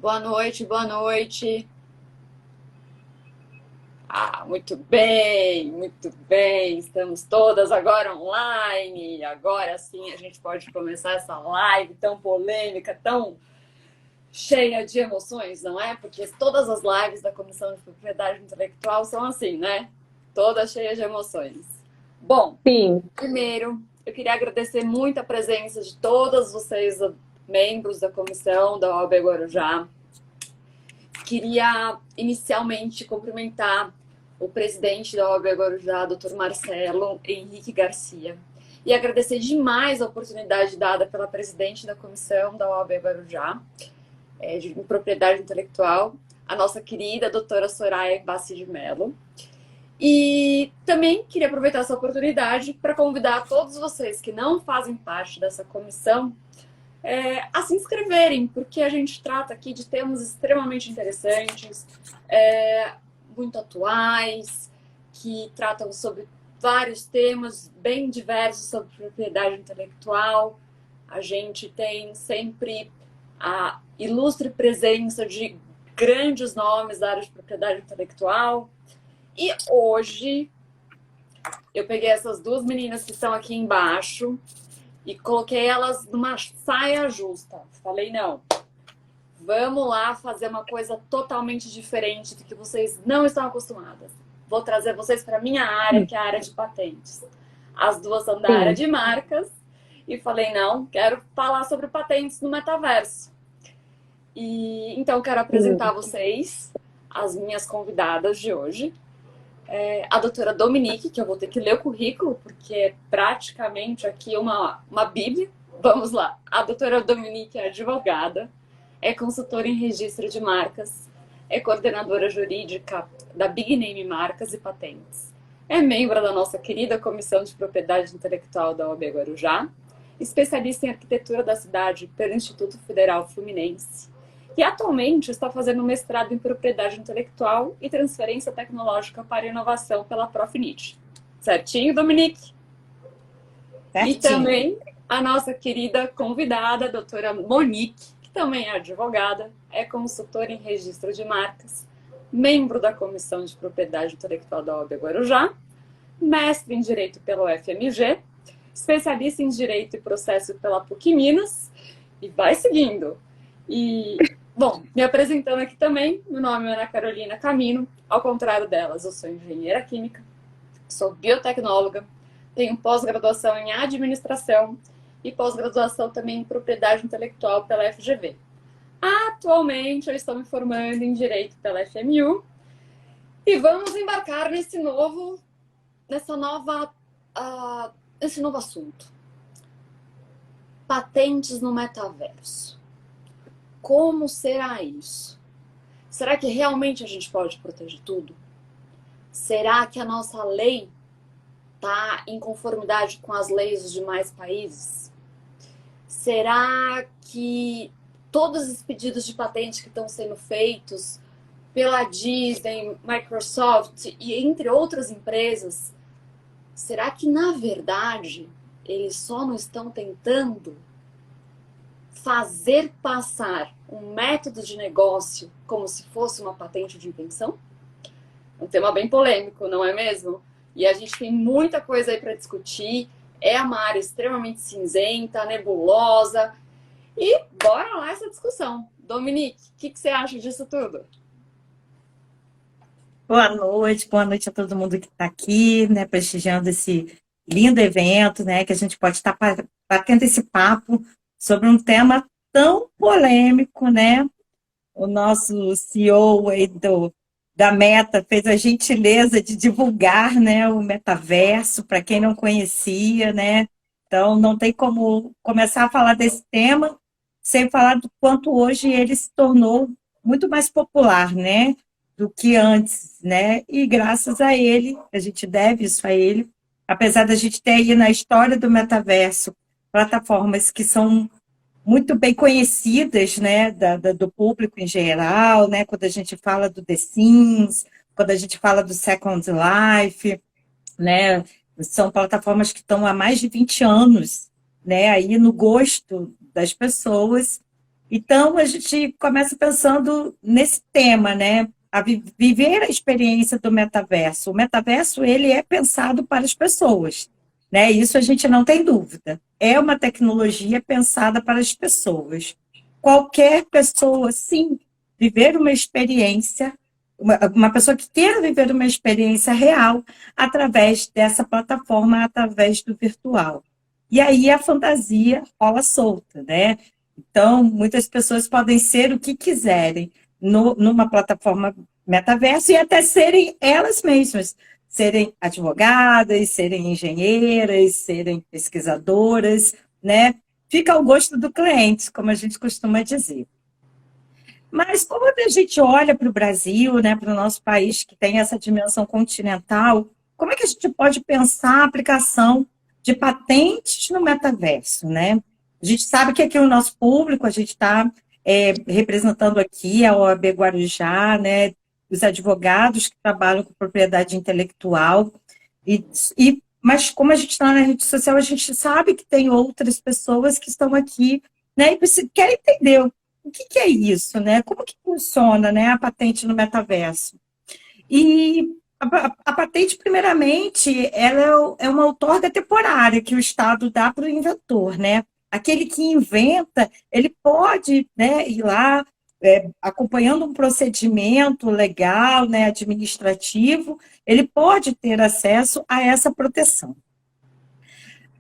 Boa noite, boa noite. Muito bem, muito bem. Estamos todas agora online. Agora sim a gente pode começar essa live tão polêmica, tão cheia de emoções, não é? Porque todas as lives da Comissão de Propriedade Intelectual são assim, né? Todas cheias de emoções. Bom, Sim, primeiro, eu queria agradecer muito a presença de todos vocês, membros da comissão da OAB Guarujá. Queria inicialmente cumprimentar o presidente da OAB Guarujá, Dr. Marcelo Henrique Garcia, e agradecer demais a oportunidade dada pela presidente da comissão da OAB Guarujá, de propriedade intelectual, a nossa querida doutora Soraya Bassi de Mello. E também queria aproveitar essa oportunidade para convidar todos vocês que não fazem parte dessa comissão a se inscreverem, porque a gente trata aqui de temas extremamente interessantes, muito atuais, que tratam sobre vários temas bem diversos sobre propriedade intelectual. A gente tem sempre a ilustre presença de grandes nomes da área de propriedade intelectual. E hoje eu peguei essas duas meninas que estão aqui embaixo e coloquei elas numa saia justa. Falei, não, vamos lá fazer uma coisa totalmente diferente do que vocês não estão acostumadas. Vou trazer vocês para a minha área, que é a área de patentes. As duas são da área sim. de marcas. E falei, não, quero falar sobre patentes no metaverso. E então quero apresentar a Sim. vocês as minhas convidadas de hoje. A doutora Dominique, que eu vou ter que ler o currículo, porque é praticamente aqui uma bíblia. Vamos lá. A doutora Dominique é advogada, é consultora em registro de marcas, é coordenadora jurídica da Big Name Marcas e Patentes, é membro da nossa querida Comissão de Propriedade Intelectual da OAB Guarujá, especialista em arquitetura da cidade pelo Instituto Federal Fluminense, e atualmente está fazendo mestrado em propriedade intelectual e transferência tecnológica para inovação pela Profinit. Certinho, Dominique? E Certinho. também a nossa querida convidada, a doutora Monique, que também é advogada, é consultora em registro de marcas, membro da Comissão de Propriedade Intelectual da OAB Guarujá, mestre em Direito pelo FMG, especialista em Direito e Processo pela PUC Minas, e vai seguindo. E, bom, me apresentando aqui também, meu nome é Ana Carolina Camino, ao contrário delas, eu sou engenheira química, sou biotecnóloga, tenho pós-graduação em administração e pós-graduação também em propriedade intelectual pela FGV. Atualmente eu estou me formando em Direito pela FMU e vamos embarcar nessa nova, esse novo assunto. Patentes no metaverso. Como será isso? Será que realmente a gente pode proteger tudo? Será que a nossa lei está em conformidade com as leis dos demais países? Será que todos os pedidos de patente que estão sendo feitos pela Disney, Microsoft e entre outras empresas, será que na verdade eles só não estão tentando fazer passar um método de negócio como se fosse uma patente de invenção? Um tema bem polêmico, não é mesmo? E a gente tem muita coisa aí para discutir. É uma área extremamente cinzenta, nebulosa. E bora lá essa discussão. Dominique, o que você acha disso tudo? Boa noite a todo mundo que está aqui, né, prestigiando esse lindo evento, né, que a gente pode estar batendo esse papo sobre um tema tão polêmico, né? O nosso CEO aí da Meta fez a gentileza de divulgar, né, o metaverso para quem não conhecia, né? Então não tem como começar a falar desse tema sem falar do quanto hoje ele se tornou muito mais popular, né, do que antes, né? E graças a ele, a gente deve isso a ele, apesar da gente ter aí na história do metaverso plataformas que são muito bem conhecidas, né, do público em geral, né, quando a gente fala do The Sims, quando a gente fala do Second Life, né, são plataformas que estão há mais de 20 anos, né, aí no gosto das pessoas, Então, a gente começa pensando nesse tema, né? Viver a experiência do metaverso. O metaverso, ele é pensado para as pessoas, né? Isso a gente não tem dúvida. É uma tecnologia pensada para as pessoas. Qualquer pessoa, sim, viver uma experiência, uma pessoa que queira viver uma experiência real através dessa plataforma, através do virtual. E aí a fantasia rola solta, né? Então, muitas pessoas podem ser o que quiserem numa plataforma metaverso e até serem elas mesmas, serem advogadas, serem engenheiras, serem pesquisadoras, né? Fica ao gosto do cliente, como a gente costuma dizer. Mas como a gente olha para o Brasil, né, para o nosso país que tem essa dimensão continental, como é que a gente pode pensar a aplicação de patentes no metaverso, né? A gente sabe que aqui o nosso público, a gente está representando aqui a OAB Guarujá, né, os advogados que trabalham com propriedade intelectual, mas como a gente está na rede social, a gente sabe que tem outras pessoas que estão aqui, né, e querem entender o que é isso, né? Como que funciona, né, a patente no metaverso? E a patente, primeiramente, ela é uma outorga temporária que o Estado dá para o inventor, né? Aquele que inventa, ele pode, né, ir lá acompanhando um procedimento legal, né, administrativo, ele pode ter acesso a essa proteção.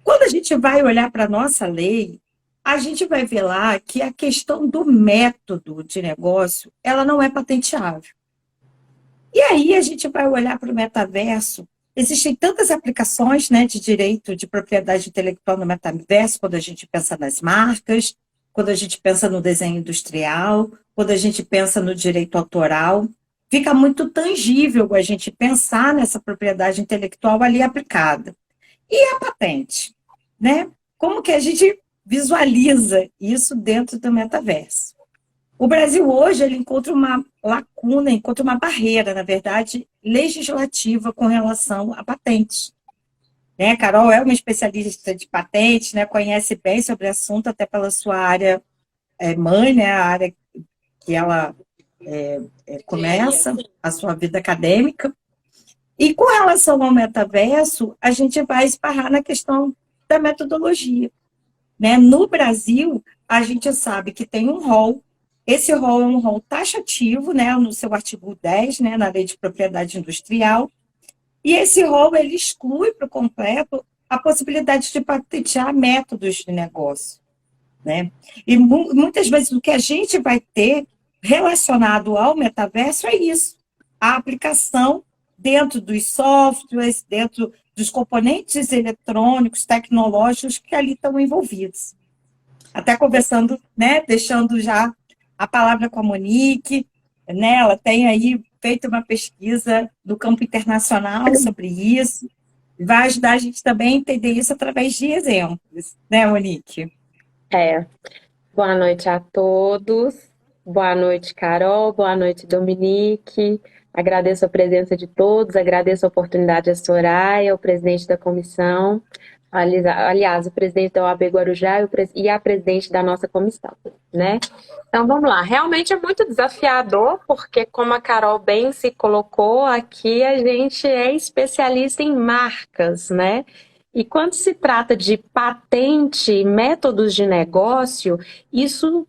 Quando a gente vai olhar para a nossa lei, a gente vai ver lá que a questão do método de negócio, ela não é patenteável. E aí a gente vai olhar para o metaverso, existem tantas aplicações, né, de direito de propriedade intelectual no metaverso, quando a gente pensa nas marcas, quando a gente pensa no desenho industrial, quando a gente pensa no direito autoral, fica muito tangível a gente pensar nessa propriedade intelectual ali aplicada. E a patente, né? Como que a gente visualiza isso dentro do metaverso? O Brasil hoje ele encontra uma lacuna, encontra uma barreira, na verdade, legislativa com relação a patentes. Né? Carol é uma especialista de patentes, né? Conhece bem sobre o assunto, até pela sua área mãe, né? A área que ela começa a sua vida acadêmica. E com relação ao metaverso, a gente vai esbarrar na questão da metodologia. Né? No Brasil, a gente sabe que tem um rol, esse rol é um rol taxativo, né, no seu artigo 10, né, na Lei de Propriedade Industrial, e esse rol ele exclui por completo a possibilidade de patentear métodos de negócio. Né? E muitas vezes o que a gente vai ter relacionado ao metaverso é isso, a aplicação dentro dos softwares, dentro dos componentes eletrônicos, tecnológicos que ali estão envolvidos. Até conversando, né, deixando já a palavra com a Monique, né, ela tem aí feito uma pesquisa do campo internacional sobre isso, vai ajudar a gente também a entender isso através de exemplos, né, Monique? Boa noite a todos. Boa noite, Carol. Boa noite, Dominique. Agradeço a presença de todos, agradeço a oportunidade a Soraya, o presidente da comissão, aliás, o presidente da OAB Guarujá e a presidente da nossa comissão, né? Então, vamos lá. Realmente é muito desafiador, porque como a Carol bem se colocou, aqui a gente é especialista em marcas, né? E quando se trata de patente, métodos de negócio, isso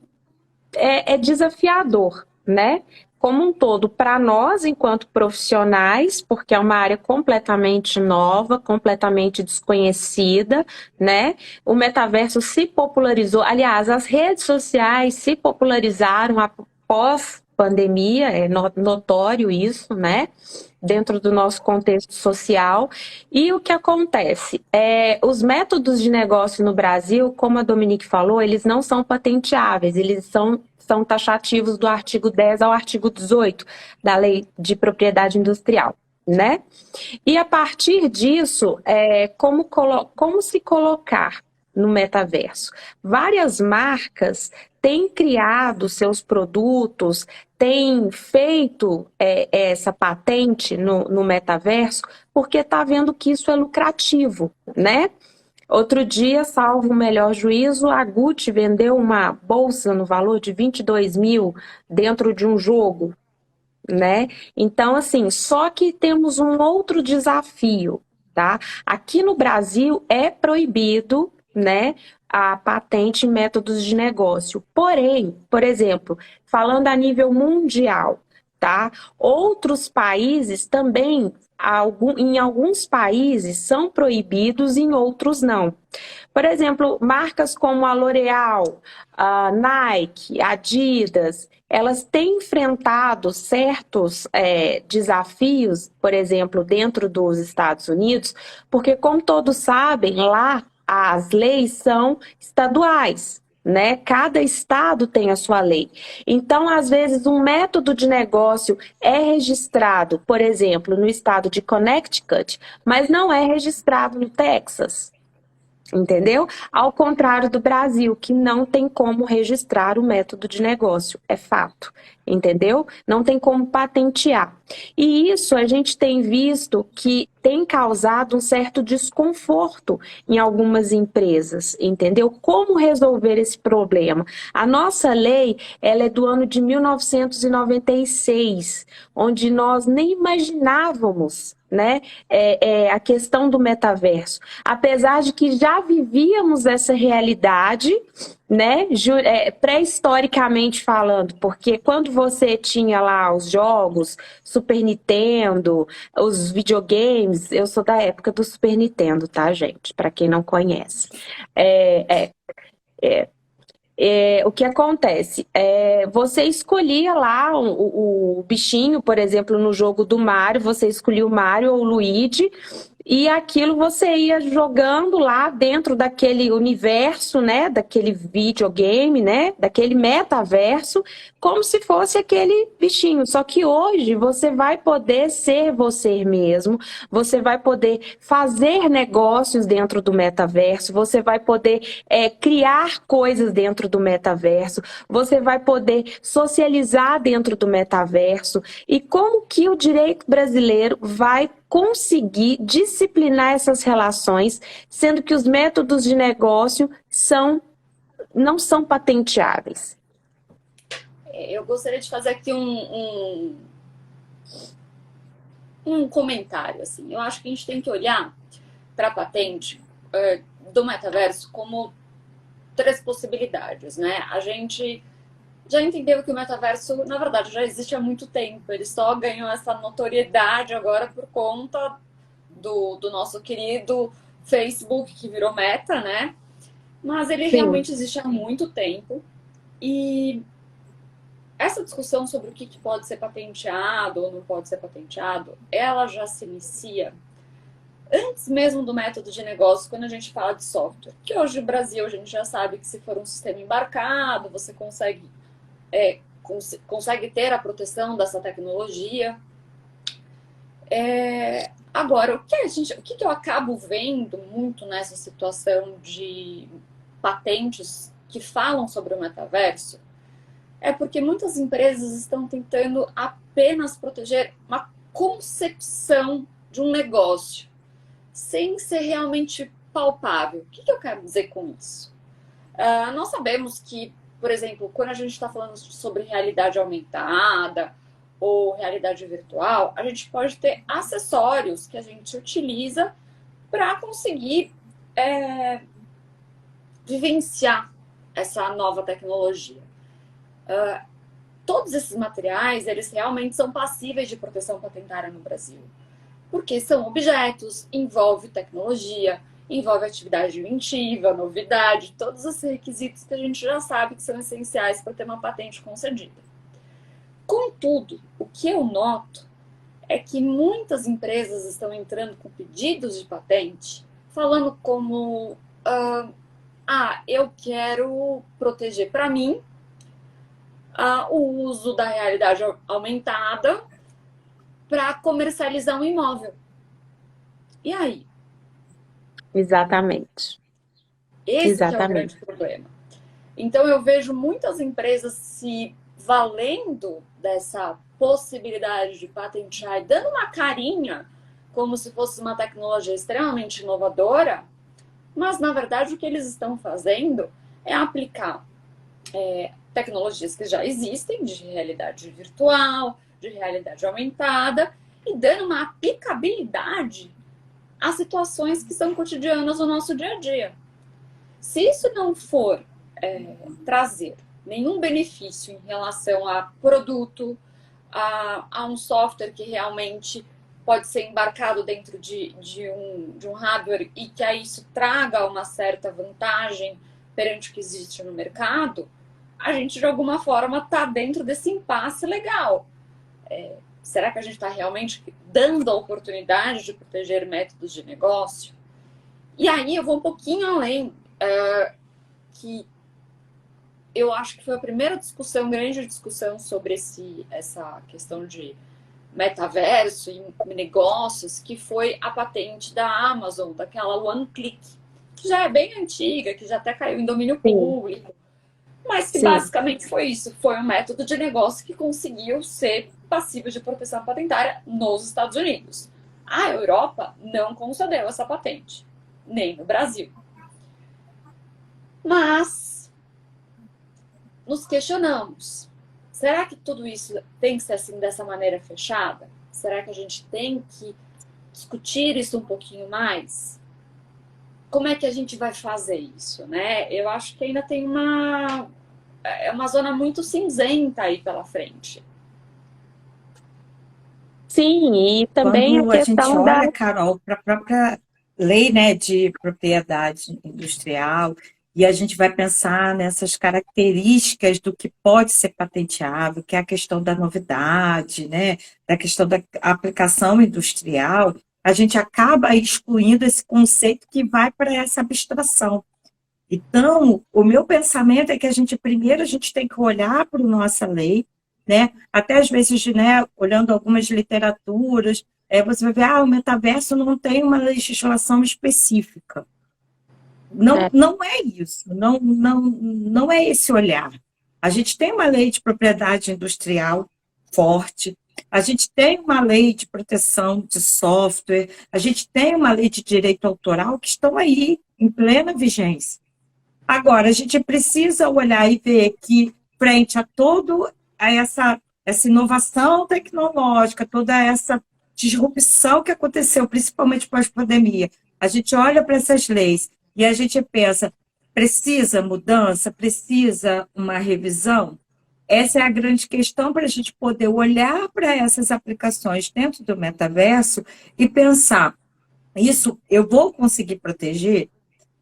é desafiador, né? Como um todo, para nós, enquanto profissionais, porque é uma área completamente nova, completamente desconhecida, né? O metaverso se popularizou, aliás, as redes sociais se popularizaram após pandemia, é notório isso, né? Dentro do nosso contexto social. E o que acontece? Os métodos de negócio no Brasil, como a Dominique falou, eles não são patenteáveis, eles são taxativos do artigo 10 ao artigo 18 da Lei de Propriedade Industrial, né? E a partir disso, como se colocar no metaverso? Várias marcas têm criado seus produtos, têm feito essa patente no metaverso, porque está vendo que isso é lucrativo, né? Outro dia, salvo o melhor juízo, a Gucci vendeu uma bolsa no valor de 22 mil dentro de um jogo, né? Então, assim, só que temos um outro desafio, tá? Aqui no Brasil é proibido, né, a patente em métodos de negócio. Porém, por exemplo, falando a nível mundial, tá? Outros países também, em alguns países são proibidos, em outros não. Por exemplo, marcas como a L'Oréal, a Nike, Adidas, elas têm enfrentado certos desafios, por exemplo, dentro dos Estados Unidos, porque, como todos sabem, lá as leis são estaduais, né? Cada estado tem a sua lei. Então, às vezes, um método de negócio é registrado, por exemplo, no estado de Connecticut, mas não é registrado no Texas. Entendeu? Ao contrário do Brasil, que não tem como registrar o método de negócio, é fato, entendeu? Não tem como patentear. E isso a gente tem visto que tem causado um certo desconforto em algumas empresas, entendeu? Como resolver esse problema? A nossa lei, ela é do ano de 1996, onde nós nem imaginávamos, né, a questão do metaverso. Apesar de que já vivíamos essa realidade, né, pré-historicamente falando, porque quando você tinha lá os jogos, Super Nintendo, os videogames, eu sou da época do Super Nintendo, tá, gente? Para quem não conhece. O que acontece? Você escolhia lá o bichinho, por exemplo, no jogo do Mario, você escolhia o Mario ou o Luigi, e aquilo você ia jogando lá dentro daquele universo, né, daquele videogame, né, daquele metaverso, como se fosse aquele bichinho. Só que hoje você vai poder ser você mesmo, você vai poder fazer negócios dentro do metaverso, você vai poder criar coisas dentro do metaverso, você vai poder socializar dentro do metaverso. E como que o direito brasileiro vai conseguir disciplinar essas relações, sendo que os métodos de negócio não são patenteáveis? Eu gostaria de fazer aqui um comentário. Assim. Eu acho que a gente tem que olhar para a patente do metaverso como 3 possibilidades, né? A gente já entendeu que o metaverso, na verdade, já existe há muito tempo. Ele só ganhou essa notoriedade agora por conta do nosso querido Facebook, que virou Meta, né? Mas ele Sim. realmente existe há muito tempo. E essa discussão sobre o que pode ser patenteado ou não pode ser patenteado, ela já se inicia antes mesmo do método de negócio, quando a gente fala de software. Que hoje no Brasil a gente já sabe que se for um sistema embarcado, você consegue ter a proteção dessa tecnologia. Agora, o que eu acabo vendo muito nessa situação de patentes que falam sobre o metaverso é porque muitas empresas estão tentando apenas proteger uma concepção de um negócio, sem ser realmente palpável. O que eu quero dizer com isso? Nós sabemos que, por exemplo, quando a gente está falando sobre realidade aumentada ou realidade virtual, a gente pode ter acessórios que a gente utiliza para conseguir vivenciar essa nova tecnologia. Todos esses materiais, eles realmente são passíveis de proteção patentária no Brasil, porque são objetos, envolve tecnologia, envolve atividade inventiva, novidade, todos esses requisitos que a gente já sabe que são essenciais para ter uma patente concedida. Contudo, o que eu noto é que muitas empresas estão entrando com pedidos de patente, falando como, eu quero proteger para mim o uso da realidade aumentada para comercializar um imóvel. E aí? Exatamente. Esse que é o grande problema. Então eu vejo muitas empresas se valendo dessa possibilidade de patentear e dando uma carinha como se fosse uma tecnologia extremamente inovadora, Mas, na verdade, o que eles estão fazendo é aplicar tecnologias que já existem, de realidade virtual, de realidade aumentada, e dando uma aplicabilidade às situações que são cotidianas no nosso dia a dia. Se isso não for trazer nenhum benefício em relação a produto, a um software que realmente pode ser embarcado dentro de um hardware e que aí isso traga uma certa vantagem perante o que existe no mercado, a gente de alguma forma está dentro desse impasse legal. Será que a gente está realmente dando a oportunidade de proteger métodos de negócio? E aí eu vou um pouquinho além, que eu acho que foi a primeira discussão, grande discussão sobre essa questão de metaverso e negócios, que foi a patente da Amazon, daquela One Click, que já é bem antiga, que já até caiu em domínio público, mas que basicamente foi isso, foi um método de negócio que conseguiu ser passível de proteção patentária nos Estados Unidos. A Europa não concedeu essa patente, nem no Brasil. Mas nos questionamos, será que tudo isso tem que ser assim, dessa maneira fechada? Será que a gente tem que discutir isso um pouquinho mais? Como é que a gente vai fazer isso, né? Eu acho que ainda tem uma zona muito cinzenta aí pela frente. Sim, e também a Quando a gente questão da... olha, Carol, para a própria lei, né, de propriedade industrial, e a gente vai pensar nessas características do que pode ser patenteável, que é a questão da novidade, né, da questão da aplicação industrial, a gente acaba excluindo esse conceito que vai para essa abstração. Então, o meu pensamento é que primeiro a gente tem que olhar para a nossa lei, né? Até às vezes, né, olhando algumas literaturas, você vai ver, o metaverso não tem uma legislação específica. Não, não é isso, não é esse olhar. A gente tem uma lei de propriedade industrial forte, a gente tem uma lei de proteção de software, a gente tem uma lei de direito autoral que estão aí em plena vigência. Agora, a gente precisa olhar e ver que, frente a toda essa inovação tecnológica, toda essa disrupção que aconteceu, principalmente pós-pandemia, a gente olha para essas leis e a gente pensa, precisa mudança, precisa uma revisão? Essa é a grande questão para a gente poder olhar para essas aplicações dentro do metaverso e pensar, isso eu vou conseguir proteger?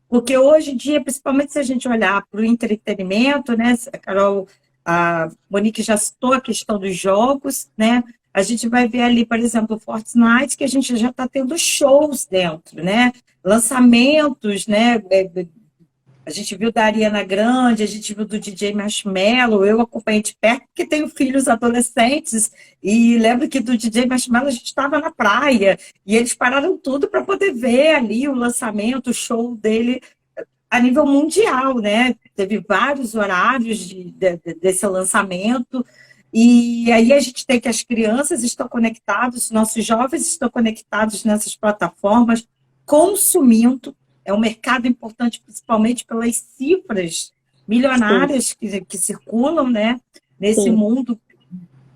Porque hoje em dia, principalmente se a gente olhar para o entretenimento, né, Carol, a Monique já citou a questão dos jogos, né? A gente vai ver ali, por exemplo, o Fortnite, que a gente já está tendo shows dentro, né? Lançamentos, né? A gente viu da Ariana Grande, a gente viu do DJ Marshmello, eu acompanhei de perto, porque tenho filhos adolescentes, e lembro que do DJ Marshmello a gente estava na praia, e eles pararam tudo para poder ver ali o lançamento, o show dele a nível mundial, né? Teve vários horários desse lançamento, e aí a gente tem que as crianças estão conectadas, nossos jovens estão conectados nessas plataformas, consumindo. É um mercado importante, principalmente pelas cifras milionárias que circulam, né, nesse mundo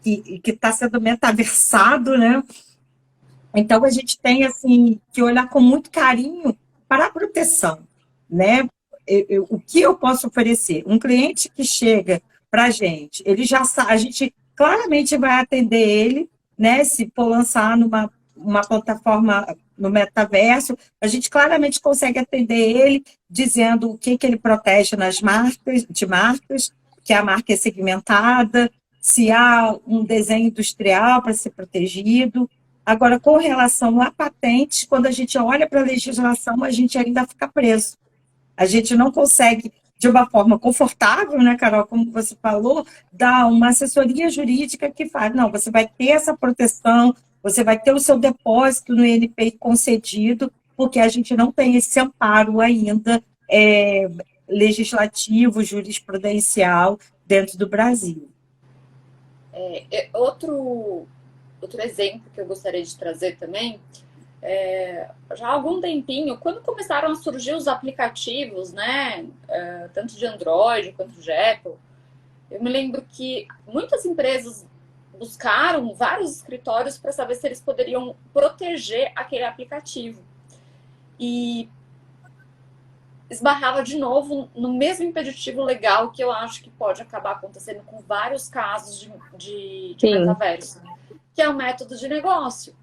que está sendo metaversado, né? Então, a gente tem assim, que olhar com muito carinho para a proteção, né? O que eu posso oferecer? Um cliente que chega para a gente, ele já sabe, a gente claramente vai atender ele, né? Se for lançar uma plataforma no metaverso, a gente claramente consegue atender ele dizendo o que ele protege nas marcas, que a marca é segmentada, se há um desenho industrial para ser protegido. Agora, com relação a patentes, quando a gente olha para a legislação, a gente ainda fica preso. A gente não consegue, de uma forma confortável, né, Carol, como você falou, dar uma assessoria jurídica que faz, não, você vai ter essa proteção, você vai ter o seu depósito no INPI concedido, porque a gente não tem esse amparo ainda legislativo, jurisprudencial dentro do Brasil. Outro exemplo que eu gostaria de trazer também já há algum tempinho, quando começaram a surgir os aplicativos, né, tanto de Android quanto de Apple, eu me lembro que muitas empresas buscaram vários escritórios para saber se eles poderiam proteger aquele aplicativo. E esbarrava de novo no mesmo impeditivo legal que eu acho que pode acabar acontecendo com vários casos de Sim, metaverso, que é o método de negócio.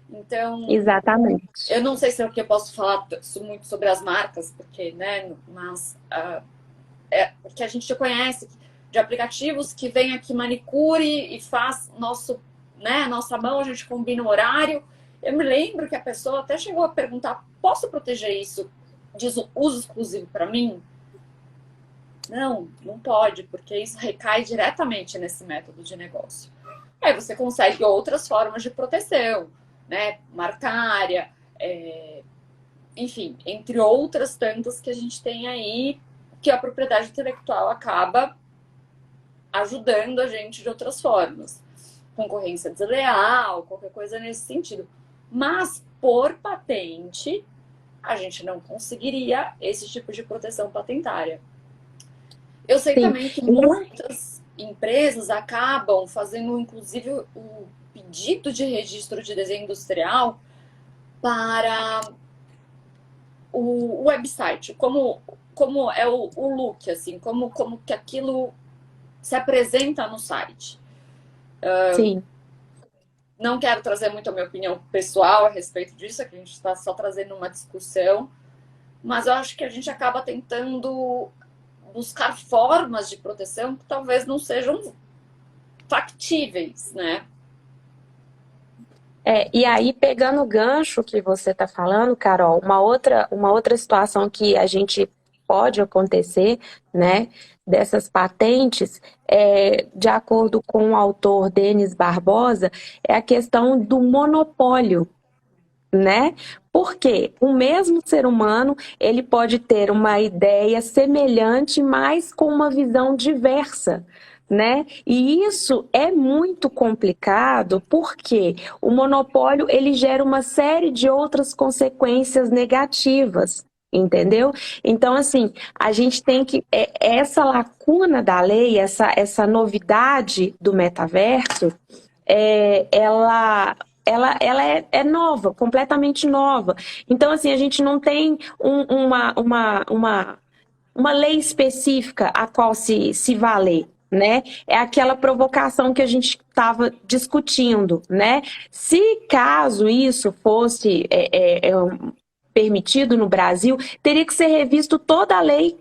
Então, exatamente. eu não sei se é o que eu posso falar muito sobre as marcas, porque, né, mas que a gente já conhece de aplicativos que vem aqui manicure e faz nossa mão, a gente combina o horário. Eu me lembro que a pessoa até chegou a perguntar: posso proteger isso de uso exclusivo para mim? Não, não pode, porque isso recai diretamente nesse método de negócio. Aí você consegue outras formas de proteção, né? Marcária, enfim, entre outras tantas que a gente tem aí, que a propriedade intelectual acaba ajudando a gente de outras formas. Concorrência desleal, qualquer coisa nesse sentido. Mas, por patente, a gente não conseguiria esse tipo de proteção patentária. Eu sei Sim. também que muitas empresas acabam fazendo, inclusive, o pedido de registro de desenho industrial para o website, como é o look, assim, como que aquilo se apresenta no site. Sim. Não quero trazer muito a minha opinião pessoal a respeito disso, aqui a gente está só trazendo uma discussão, mas eu acho que a gente acaba tentando buscar formas de proteção que talvez não sejam factíveis, né? E aí, pegando o gancho que você está falando, Carol, uma outra situação que a gente pode acontecer, né, dessas patentes, de acordo com o autor Denis Barbosa, é a questão do monopólio, né? Porque o mesmo ser humano, ele pode ter uma ideia semelhante, mas com uma visão diversa, né? E isso é muito complicado porque o monopólio ele gera uma série de outras consequências negativas. Entendeu? Então, assim, a gente tem que. Essa lacuna da lei, essa novidade do metaverso, ela é nova, completamente nova. Então, assim, a gente não tem uma lei específica a qual se valer, né? É aquela provocação que a gente estava discutindo, né? Se caso isso fosse permitido no Brasil, teria que ser revisto toda a lei,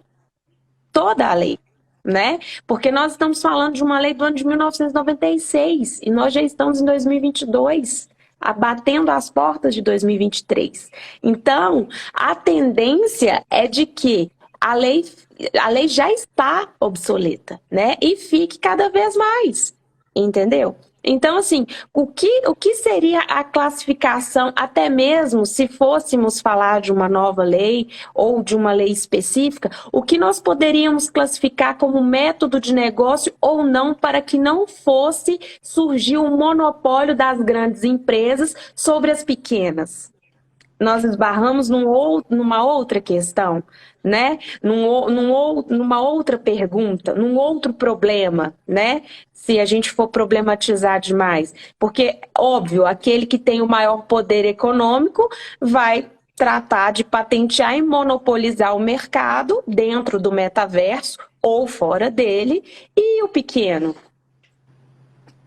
né? Porque nós estamos falando de uma lei do ano de 1996 e nós já estamos em 2022, batendo as portas de 2023. Então, a tendência é de que a lei já está obsoleta, né? E fique cada vez mais, entendeu? Então, assim, o que seria a classificação, até mesmo se fôssemos falar de uma nova lei ou de uma lei específica, o que nós poderíamos classificar como método de negócio ou não, para que não fosse surgir um monopólio das grandes empresas sobre as pequenas? Nós esbarramos numa outra questão, né? Numa outra pergunta, num outro problema, né? Se a gente for problematizar demais. Porque, óbvio, aquele que tem o maior poder econômico vai tratar de patentear e monopolizar o mercado dentro do metaverso ou fora dele, e o pequeno,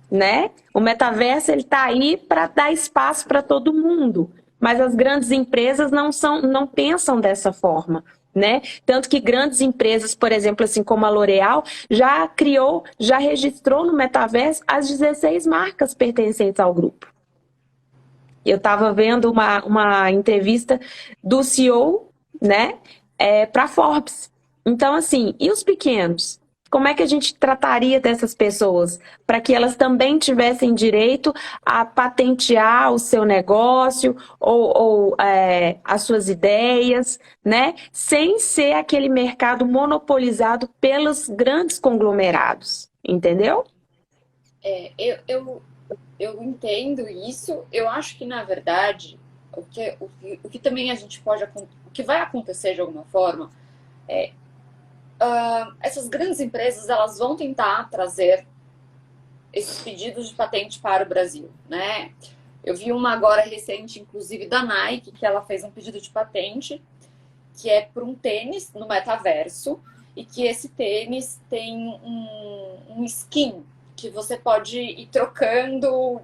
né? O metaverso ele está aí para dar espaço para todo mundo, mas as grandes empresas não pensam dessa forma, né? Tanto que grandes empresas, por exemplo, assim como a L'Oréal, já registrou no metaverso as 16 marcas pertencentes ao grupo. Eu estava vendo uma entrevista do CEO, né, para Forbes. Então, assim, e os pequenos? Como é que a gente trataria dessas pessoas para que elas também tivessem direito a patentear o seu negócio ou as suas ideias, né? Sem ser aquele mercado monopolizado pelos grandes conglomerados, entendeu? Eu entendo isso. Eu acho que, na verdade, o que também a gente pode, o que vai acontecer de alguma forma é essas grandes empresas elas vão tentar trazer esses pedidos de patente para o Brasil, né? Eu vi uma agora recente, inclusive da Nike, que ela fez um pedido de patente que é por um tênis no metaverso e que esse tênis tem um skin que você pode ir trocando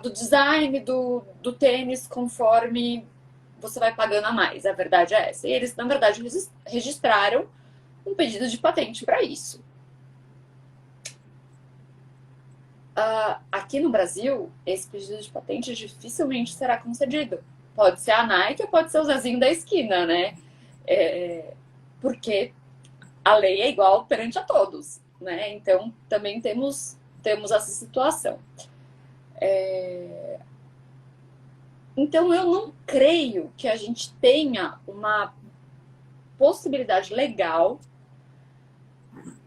do design do tênis conforme você vai pagando a mais. A verdade é essa. E eles, na verdade, registraram um pedido de patente para isso. Aqui no Brasil, esse pedido de patente dificilmente será concedido. Pode ser a Nike ou pode ser o Zezinho da esquina, né? Porque a lei é igual perante a todos, né? Então, também temos essa situação. Então, eu não creio que a gente tenha uma possibilidade legal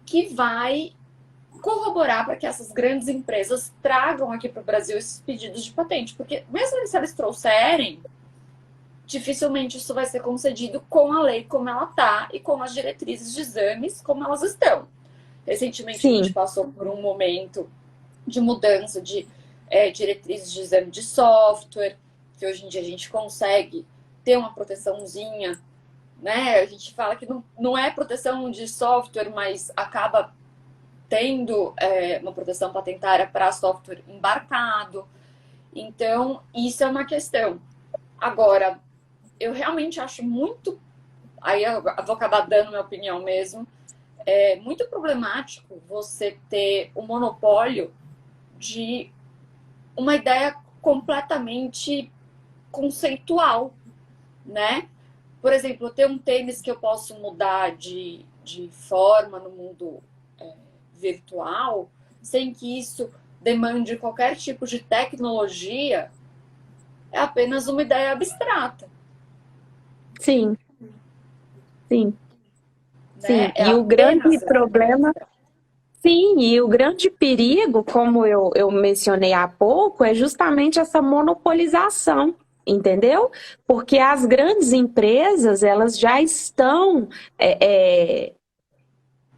que vai corroborar para que essas grandes empresas tragam aqui para o Brasil esses pedidos de patente. Porque mesmo se eles trouxerem, dificilmente isso vai ser concedido com a lei como ela está e com as diretrizes de exames como elas estão. Recentemente, Sim. A gente passou por um momento de mudança de diretrizes de exame de software, que hoje em dia a gente consegue ter uma proteçãozinha, né? A gente fala que não é proteção de software, mas acaba tendo uma proteção patentária para software embarcado. Então, isso é uma questão. Agora, eu realmente acho muito... Aí eu vou acabar dando minha opinião mesmo. É muito problemático você ter o monopólio de uma ideia completamente conceitual, né? Por exemplo, eu tenho um tênis que eu posso mudar de forma no mundo virtual, sem que isso demande qualquer tipo de tecnologia, é apenas uma ideia abstrata. Sim, sim, Né? sim. É E o grande apenas essa problema, ideia. sim, e o grande perigo, como eu mencionei há pouco, é justamente essa monopolização, entendeu? Porque as grandes empresas, elas já estão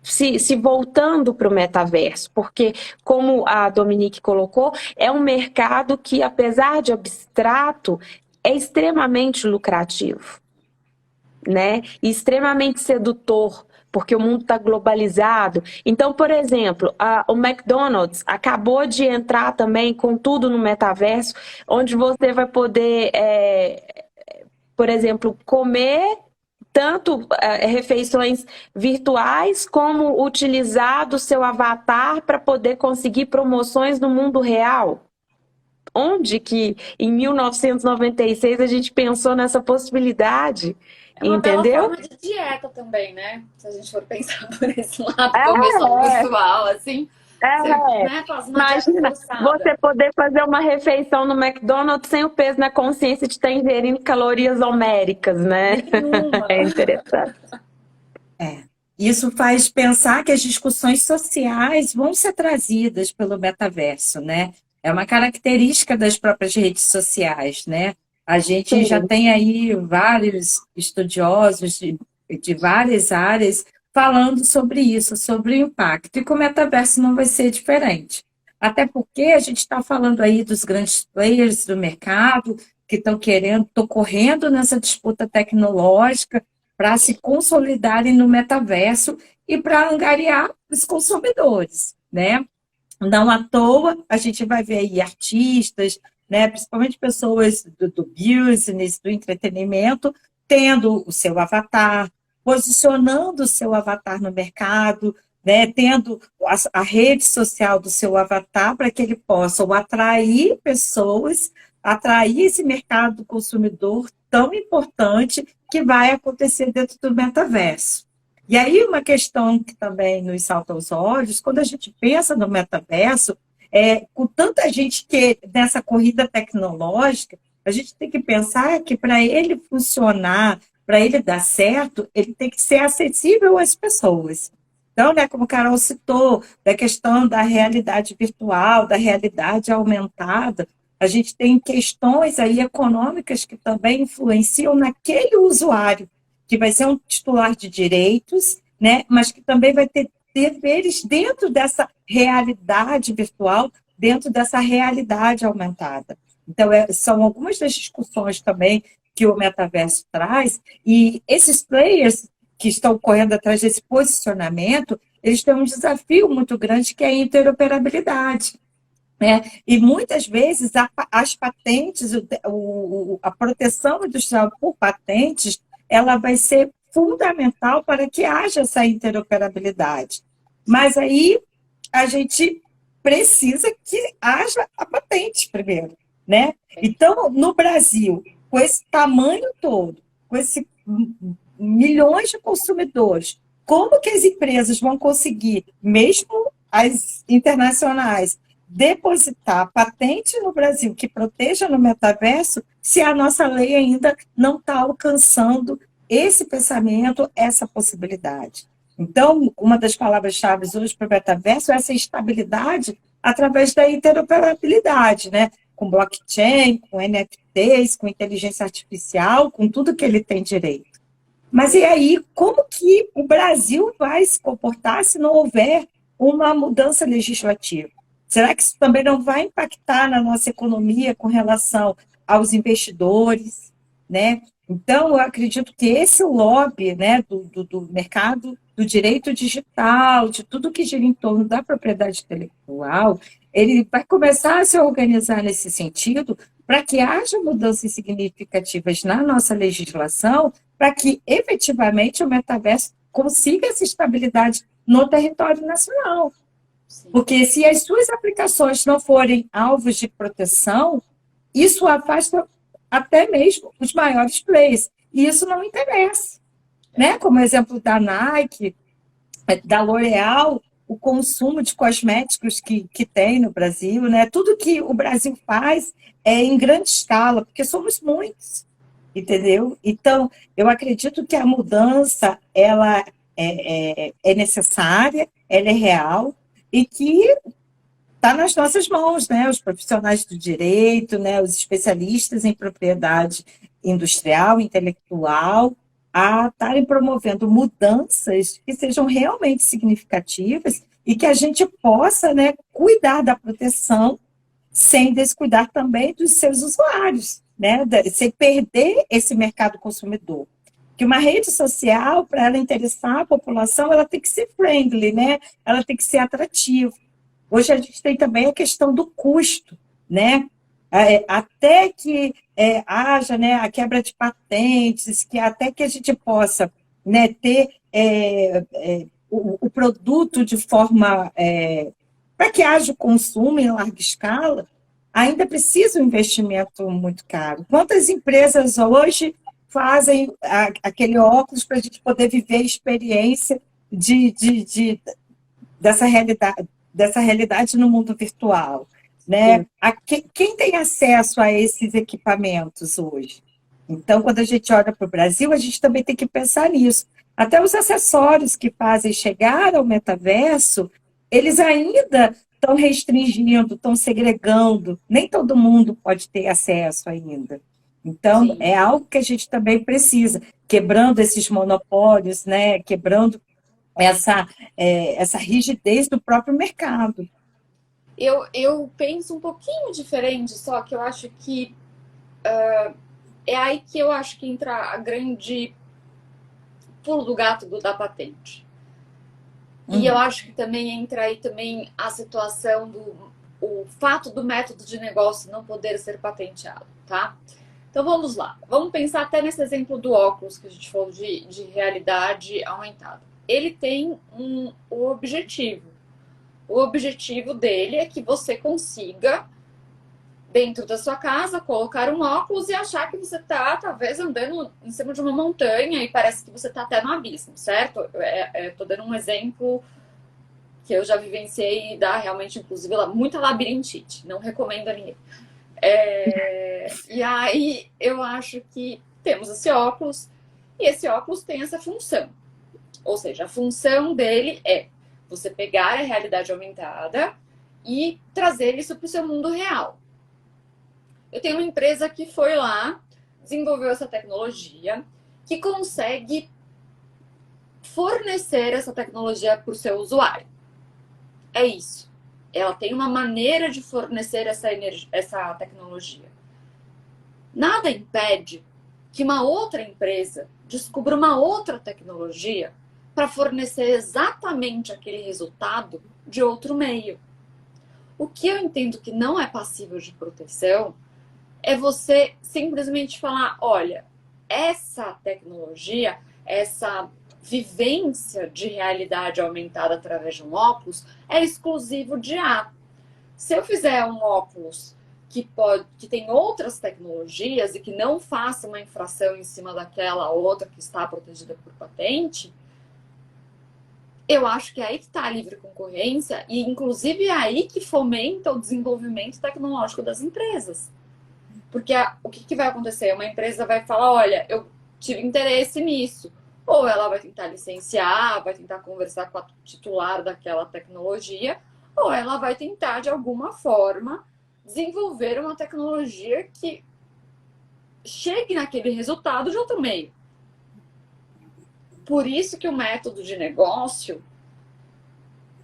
se voltando para o metaverso, porque, como a Dominique colocou, é um mercado que, apesar de abstrato, é extremamente lucrativo, né? E extremamente sedutor, porque o mundo está globalizado. Então, por exemplo, o McDonald's acabou de entrar também com tudo no metaverso, onde você vai poder, por exemplo, comer tanto refeições virtuais como utilizar do seu avatar para poder conseguir promoções no mundo real. Onde que em 1996 a gente pensou nessa possibilidade? É uma bela Entendeu? forma de dieta também, né? Se a gente for pensar por esse lado, comer só virtual, assim, você, né, faz uma dieta Imagina forçada. você poder fazer uma refeição no McDonald's sem o peso na consciência de estar ingerindo calorias homéricas, né? Nenhuma. É interessante. Isso faz pensar que as discussões sociais vão ser trazidas pelo metaverso, né? É uma característica das próprias redes sociais, né? A gente já tem aí vários estudiosos de várias áreas falando sobre isso, sobre o impacto, e que o metaverso não vai ser diferente. Até porque a gente está falando aí dos grandes players do mercado que estão correndo nessa disputa tecnológica para se consolidarem no metaverso e para angariar os consumidores, né? Não à toa, a gente vai ver aí artistas, né, principalmente pessoas do business, do entretenimento, tendo o seu avatar, posicionando o seu avatar no mercado, né, tendo a rede social do seu avatar para que ele possa atrair pessoas, atrair esse mercado do consumidor tão importante que vai acontecer dentro do metaverso. E aí uma questão que também nos salta aos olhos, quando a gente pensa no metaverso, com tanta gente que nessa corrida tecnológica, a gente tem que pensar que para ele funcionar, para ele dar certo, ele tem que ser acessível às pessoas. Então, né, como a Carol citou, da questão da realidade virtual, da realidade aumentada, A gente tem questões aí econômicas que também influenciam naquele usuário, que vai ser um titular de direitos, né? Mas que também vai ter deveres dentro dessa realidade virtual, dentro dessa realidade aumentada. Então, são algumas das discussões também que o metaverso traz, e esses players que estão correndo atrás desse posicionamento, eles têm um desafio muito grande que é a interoperabilidade, né? E muitas vezes as patentes, a proteção industrial por patentes, ela vai ser fundamental para que haja essa interoperabilidade. Mas aí a gente precisa que haja a patente primeiro, né? Então, no Brasil, com esse tamanho todo, com esse milhões de consumidores, como que as empresas vão conseguir, mesmo as internacionais, depositar patente no Brasil que proteja no metaverso, se a nossa lei ainda não está alcançando esse pensamento, essa possibilidade? Então, uma das palavras-chave hoje para o metaverso é essa estabilidade através da interoperabilidade, né? Com blockchain, com NFTs, com inteligência artificial, com tudo que ele tem direito. Mas e aí, como que o Brasil vai se comportar se não houver uma mudança legislativa? Será que isso também não vai impactar na nossa economia com relação aos investidores, né? Então, eu acredito que esse lobby, né, do mercado do direito digital, de tudo que gira em torno da propriedade intelectual, ele vai começar a se organizar nesse sentido para que haja mudanças significativas na nossa legislação, para que efetivamente o metaverso consiga essa estabilidade no território nacional. Porque se as suas aplicações não forem alvos de proteção, isso afasta até mesmo os maiores players. E isso não interessa. Né? Como exemplo da Nike, da L'Oréal, o consumo de cosméticos que tem no Brasil, né? Tudo que o Brasil faz é em grande escala, porque somos muitos, entendeu? Então, eu acredito que a mudança ela é necessária, ela é real, e que está nas nossas mãos, né? Os profissionais do direito, né? Os especialistas em propriedade industrial, intelectual, a estarem promovendo mudanças que sejam realmente significativas e que a gente possa, né, cuidar da proteção sem descuidar também dos seus usuários, né? Sem perder esse mercado consumidor. Que uma rede social, para ela interessar a população, ela tem que ser friendly, né? Ela tem que ser atrativa. Hoje a gente tem também a questão do custo, né? Até que haja, né, a quebra de patentes, que até que a gente possa, né, ter o produto de forma para que haja o consumo em larga escala, ainda precisa um investimento muito caro. Quantas empresas hoje fazem aquele óculos para a gente poder viver a experiência dessa realidade no mundo virtual, né? Quem tem acesso a esses equipamentos hoje? Então, quando a gente olha para o Brasil, a gente também tem que pensar nisso. Até os acessórios que fazem chegar ao metaverso, eles ainda estão restringindo, estão segregando. Nem todo mundo pode ter acesso ainda. Então, Sim. é algo que a gente também precisa, quebrando esses monopólios, né? Quebrando essa rigidez do próprio mercado. Eu penso um pouquinho diferente, só que eu acho que é aí que eu acho que entra a grande pulo do gato da patente. E eu acho que também entra aí também a situação o fato do método de negócio não poder ser patenteado, tá? Então vamos lá. Vamos pensar até nesse exemplo do óculos que a gente falou de realidade aumentada. Ele tem um objetivo. O objetivo dele é que você consiga, dentro da sua casa, colocar um óculos e achar que você está, talvez, andando em cima de uma montanha e parece que você está até no abismo, certo? Estou dando um exemplo que eu já vivenciei e dá realmente, inclusive, muita labirintite. Não recomendo a ninguém. E aí, eu acho que temos esse óculos e esse óculos tem essa função. Ou seja, a função dele é você pegar a realidade aumentada e trazer isso para o seu mundo real. Eu tenho uma empresa que foi lá, desenvolveu essa tecnologia, que consegue fornecer essa tecnologia para o seu usuário. É isso. Ela tem uma maneira de fornecer essa tecnologia. Nada impede que uma outra empresa descubra uma outra tecnologia para fornecer exatamente aquele resultado de outro meio. O que eu entendo que não é passível de proteção é você simplesmente falar, olha, essa tecnologia, essa vivência de realidade aumentada através de um óculos é exclusivo de A. Se eu fizer um óculos que tem outras tecnologias e que não faça uma infração em cima daquela outra que está protegida por patente, eu acho que é aí que está a livre concorrência e, inclusive, é aí que fomenta o desenvolvimento tecnológico das empresas. Porque o que vai acontecer? Uma empresa vai falar, olha, eu tive interesse nisso. Ou ela vai tentar licenciar, vai tentar conversar com a titular daquela tecnologia, ou ela vai tentar, de alguma forma, desenvolver uma tecnologia que chegue naquele resultado de outro meio. Por isso que o método de negócio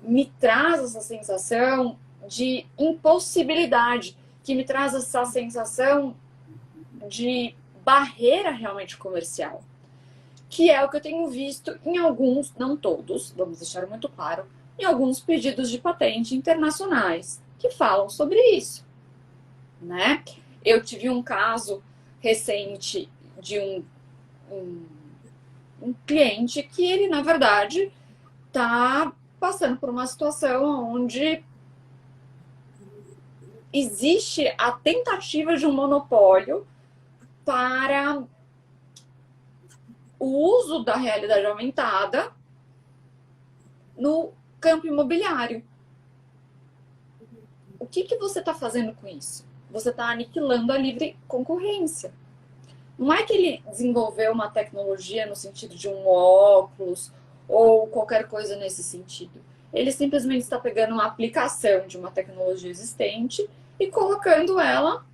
me traz essa sensação de impossibilidade, que me traz essa sensação de barreira realmente comercial, que é o que eu tenho visto em alguns, não todos, vamos deixar muito claro, em alguns pedidos de patente internacionais que falam sobre isso, né? Eu tive um caso recente de um cliente que ele, na verdade, está passando por uma situação onde existe a tentativa de um monopólio para o uso da realidade aumentada no campo imobiliário. O que você está fazendo com isso? Você está aniquilando a livre concorrência. Não é que ele desenvolveu uma tecnologia no sentido de um óculos ou qualquer coisa nesse sentido. Ele simplesmente está pegando uma aplicação de uma tecnologia existente e colocando ela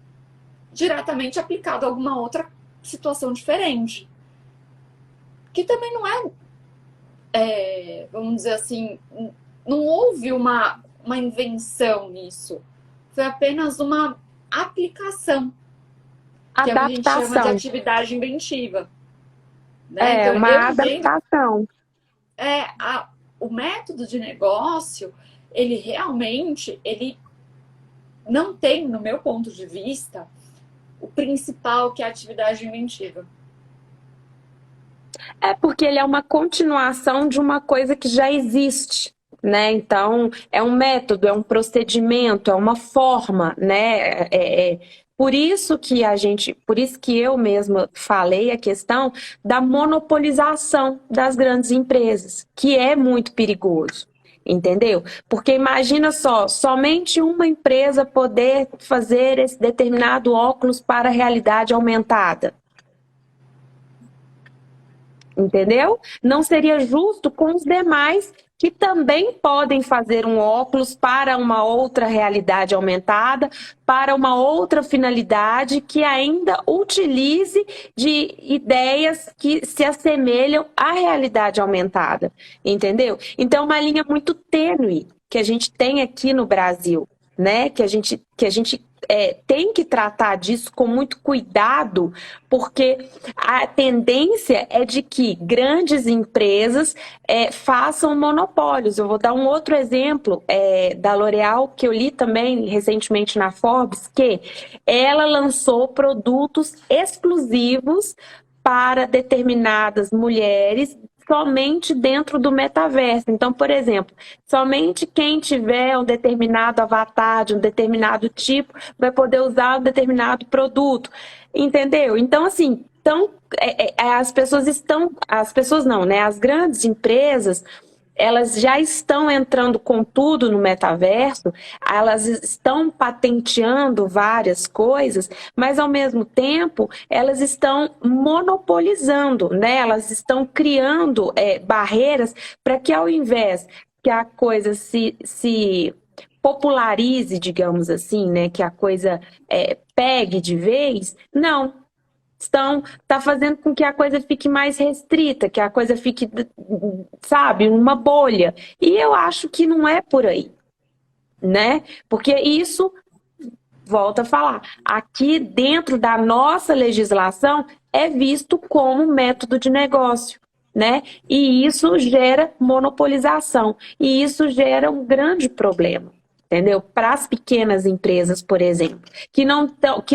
diretamente aplicada a alguma outra situação diferente. Que também não vamos dizer assim, não houve uma invenção nisso. Foi apenas uma aplicação. Que é o que a gente chama de atividade inventiva. Né? Então, uma adaptação. O método de negócio, ele realmente, ele não tem, no meu ponto de vista, o principal, que é a atividade inventiva. É porque ele é uma continuação de uma coisa que já existe, né? Então, é um método, é um procedimento, é uma forma, né? Por isso que eu mesma falei a questão da monopolização das grandes empresas, que é muito perigoso. Entendeu? Porque imagina só, somente uma empresa poder fazer esse determinado óculos para a realidade aumentada. Entendeu? Não seria justo com os demais que também podem fazer um óculos para uma outra realidade aumentada, para uma outra finalidade que ainda utilize de ideias que se assemelham à realidade aumentada, entendeu? Então, uma linha muito tênue que a gente tem aqui no Brasil, né? Que a gente tem que tratar disso com muito cuidado, porque a tendência é de que grandes empresas façam monopólios. Eu vou dar um outro exemplo da L'Oréal, que eu li também recentemente na Forbes, que ela lançou produtos exclusivos para determinadas mulheres somente dentro do metaverso. Então, por exemplo, somente quem tiver um determinado avatar de um determinado tipo vai poder usar um determinado produto. Entendeu? Então, assim, as grandes empresas, elas já estão entrando com tudo no metaverso, elas estão patenteando várias coisas, mas ao mesmo tempo elas estão monopolizando, né? Elas estão criando barreiras para que, ao invés que a coisa se popularize, digamos assim, né, que a coisa pegue de vez, não. Tá fazendo com que a coisa fique mais restrita, que a coisa fique, sabe, uma bolha. E eu acho que não é por aí, né? Porque isso, volto a falar, aqui dentro da nossa legislação é visto como método de negócio, né? E isso gera monopolização, e isso gera um grande problema. Entendeu? Para as pequenas empresas, por exemplo, que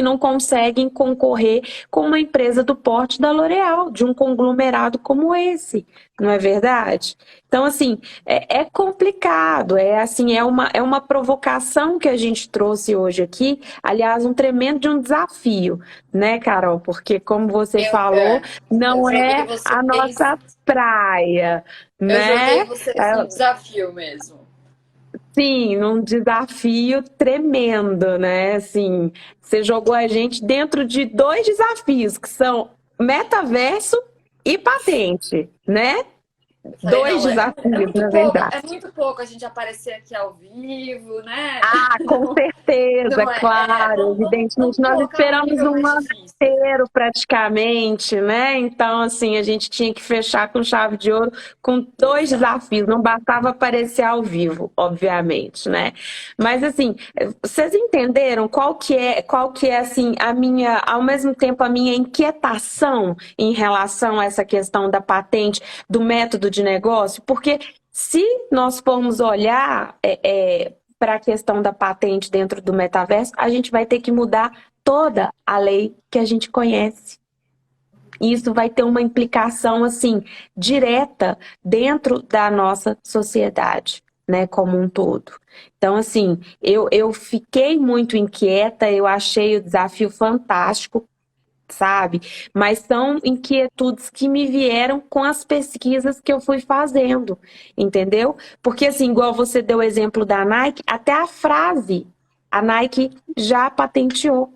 não conseguem concorrer com uma empresa do porte da L'Oréal, de um conglomerado como esse, não é verdade? Então, assim, é complicado, é uma provocação que a gente trouxe hoje aqui, aliás, um tremendo de um desafio, né, Carol? Porque, como você falou, não é a nossa praia, né? Eu joguei vocês no desafio mesmo. Sim, num desafio tremendo, né? Assim, você jogou a gente dentro de dois desafios, que são metaverso e patente, né? Falei, Dois desafios, na verdade. É muito pouco a gente aparecer aqui ao vivo, né? Ah, com certeza, claro, evidentemente. Nós esperamos um ano inteiro praticamente, né? Então, assim, a gente tinha que fechar com chave de ouro com dois desafios, não bastava aparecer ao vivo, obviamente, né? Mas, assim, vocês entenderam qual que é, assim, ao mesmo tempo, a minha inquietação em relação a essa questão da patente, do método de negócio? Porque se nós formos olhar para a questão da patente dentro do metaverso, a gente vai ter que mudar toda a lei que a gente conhece. E isso vai ter uma implicação, assim, direta dentro da nossa sociedade, né, como um todo. Então, assim, eu fiquei muito inquieta, eu achei o desafio fantástico, sabe? Mas são inquietudes que me vieram com as pesquisas que eu fui fazendo, entendeu? Porque, assim, igual você deu o exemplo da Nike, até a frase a Nike já patenteou.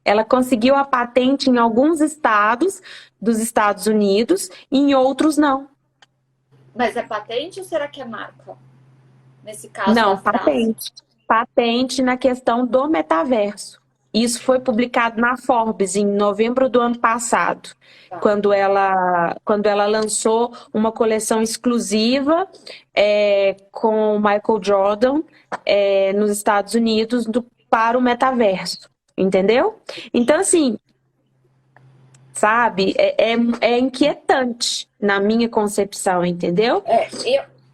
Ela conseguiu a patente em alguns estados dos Estados Unidos e em outros não. Mas é patente ou será que é marca? Nesse caso, não, patente. Patente na questão do metaverso. Isso foi publicado na Forbes em novembro do ano passado, quando ela lançou uma coleção exclusiva com o Michael Jordan nos Estados Unidos para o metaverso, entendeu? Então, assim, sabe, é inquietante na minha concepção, entendeu?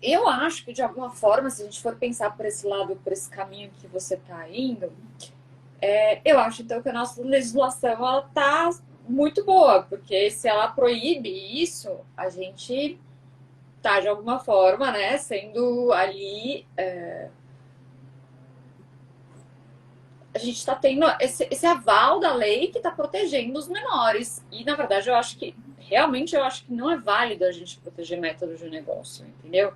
Eu acho que, de alguma forma, se a gente for pensar por esse lado, por esse caminho que você está indo, eu acho, então, que a nossa legislação está muito boa, porque se ela proíbe isso, a gente está, de alguma forma, né, sendo ali... a gente está tendo esse aval da lei que está protegendo os menores. E, na verdade, eu acho que não é válido a gente proteger métodos de negócio, entendeu?